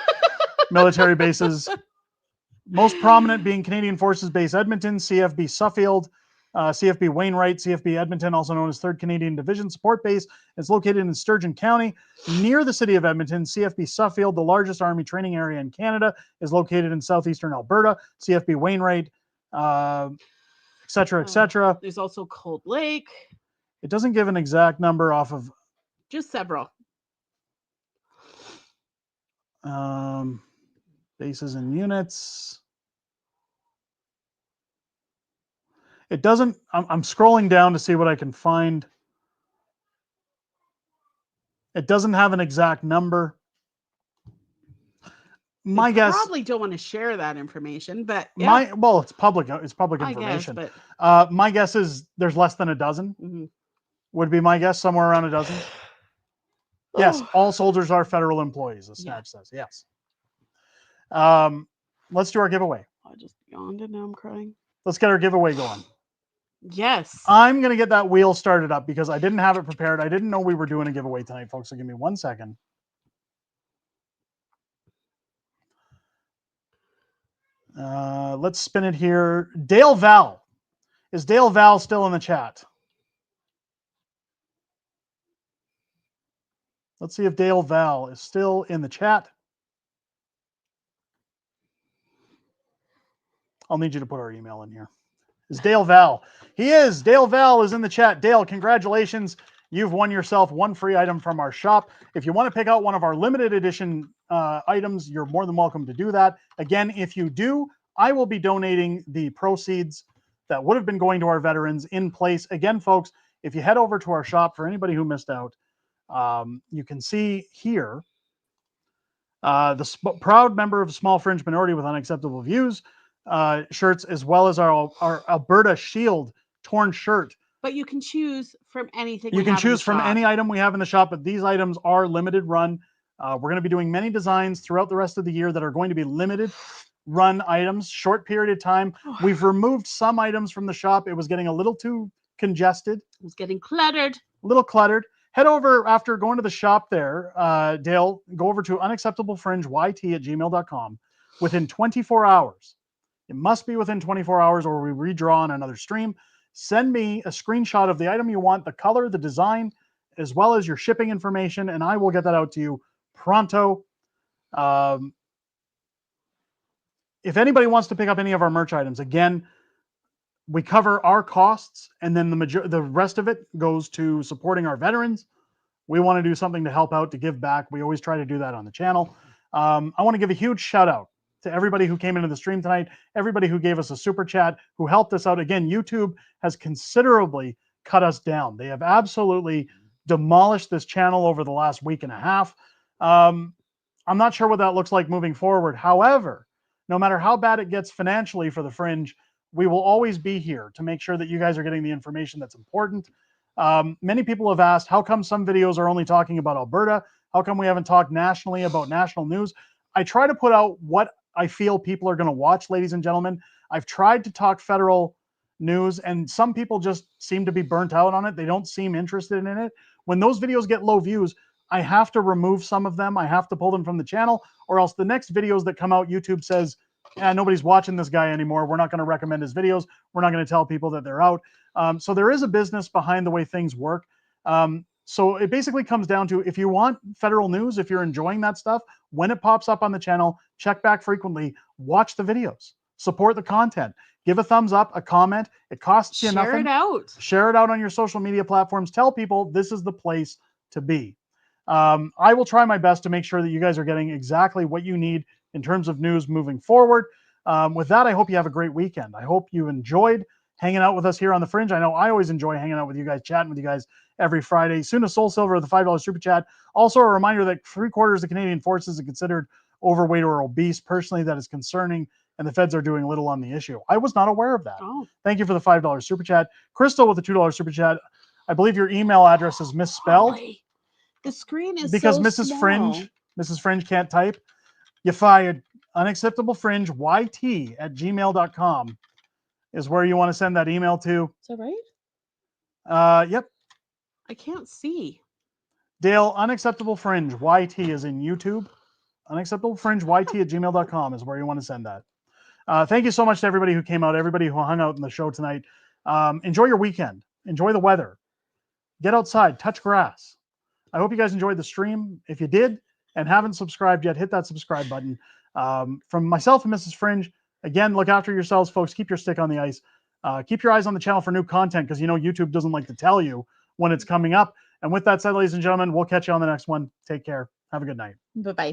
military bases. Most prominent being Canadian Forces Base Edmonton, CFB Suffield, CFB Wainwright, CFB Edmonton, also known as 3rd Canadian Division Support Base. It's located in Sturgeon County, near the city of Edmonton. CFB Suffield, the largest army training area in Canada, is located in southeastern Alberta. CFB Wainwright, et cetera, et cetera. There's also Cold Lake. It doesn't give an exact number off of... Just several. Bases and units. It doesn't... I'm scrolling down to see what I can find. It doesn't have an exact number. My guess... Probably don't want to share that information, but... Yeah. Well, it's public information. I guess, but... my guess is there's less than a dozen. Mm-hmm. Would be my guess, somewhere around a dozen. Yes, all soldiers are federal employees, the stat says. Yes. Let's do our giveaway. I just yawned and now I'm crying. Let's get our giveaway going. Yes. I'm going to get that wheel started up because I didn't have it prepared. I didn't know we were doing a giveaway tonight, folks. So give me 1 second. Let's spin it here. Dale Val. Is Dale Val still in the chat? Let's see if Dale Val is still in the chat. I'll need you to put our email in here. Is Dale Val? He is. Dale Val is in the chat. Dale, congratulations. You've won yourself one free item from our shop. If you want to pick out one of our limited edition items, you're more than welcome to do that. Again, if you do, I will be donating the proceeds that would have been going to our veterans in place. Again, folks, if you head over to our shop, for anybody who missed out, you can see here the proud member of Small Fringe Minority with Unacceptable Views shirts, as well as our Alberta Shield torn shirt. But you can choose from anything. You can choose from any item we have in the shop, but these items are limited run. We're going to be doing many designs throughout the rest of the year that are going to be limited run items, short period of time. We've removed some items from the shop. It was getting a little too congested. It was getting cluttered. A little cluttered. Head over after going to the shop there, Dale, go over to unacceptablefringeyt@gmail.com within 24 hours. It must be within 24 hours or we redraw on another stream. Send me a screenshot of the item you want, the color, the design, as well as your shipping information, and I will get that out to you pronto. If anybody wants to pick up any of our merch items, again, we cover our costs, and then the rest of it goes to supporting our veterans. We want to do something to help out, to give back. We always try to do that on the channel. I want to give a huge shout out to everybody who came into the stream tonight, everybody who gave us a super chat, who helped us out. Again, YouTube has considerably cut us down. They have absolutely demolished this channel over the last week and a half. I'm not sure what that looks like moving forward. However, no matter how bad it gets financially for the Fringe, we will always be here to make sure that you guys are getting the information that's important. Many people have asked, how come some videos are only talking about Alberta? How come we haven't talked nationally about national news? I try to put out what I feel people are going to watch, ladies and gentlemen. I've tried to talk federal news, and some people just seem to be burnt out on it. They don't seem interested in it. When those videos get low views, I have to remove some of them. I have to pull them from the channel, or else the next videos that come out, YouTube says, nobody's watching this guy anymore. We're not going to recommend his videos. We're not going to tell people that they're out. So there is a business behind the way things work. So it basically comes down to, if you want federal news, if you're enjoying that stuff, when it pops up on the channel, check back frequently, watch the videos, support the content, give a thumbs up, a comment. It costs you nothing. Share it out. Share it out on your social media platforms. Tell people this is the place to be. I will try my best to make sure that you guys are getting exactly what you need in terms of news moving forward. With that, I hope you have a great weekend. I hope you enjoyed hanging out with us here on The Fringe. I know I always enjoy hanging out with you guys, chatting with you guys every Friday. Soon as Soul Silver with the $5 super chat. Also a reminder that 3/4 of Canadian forces are considered overweight or obese. Personally, that is concerning, and the feds are doing little on the issue. I was not aware of that. Oh. Thank you for the $5 super chat. Crystal with the $2 super chat. I believe your email address is misspelled. The screen is because so Mrs. small. Mrs. Fringe can't type. You fired. Unacceptable Fringe YT@gmail.com is where you want to send that email to. Is that right? Yep. I can't see. Dale, Unacceptable Fringe YT is in YouTube. Unacceptable Fringe YT@gmail.com is where you want to send that. Thank you so much to everybody who came out, everybody who hung out in the show tonight. Enjoy your weekend. Enjoy the weather. Get outside. Touch grass. I hope you guys enjoyed the stream. If you did and haven't subscribed yet, hit that subscribe button. From myself and Mrs. Fringe, again, look after yourselves, folks. Keep your stick on the ice. Keep your eyes on the channel for new content, because you know YouTube doesn't like to tell you when it's coming up. And with that said, ladies and gentlemen, we'll catch you on the next one. Take care. Have a good night. Bye-bye.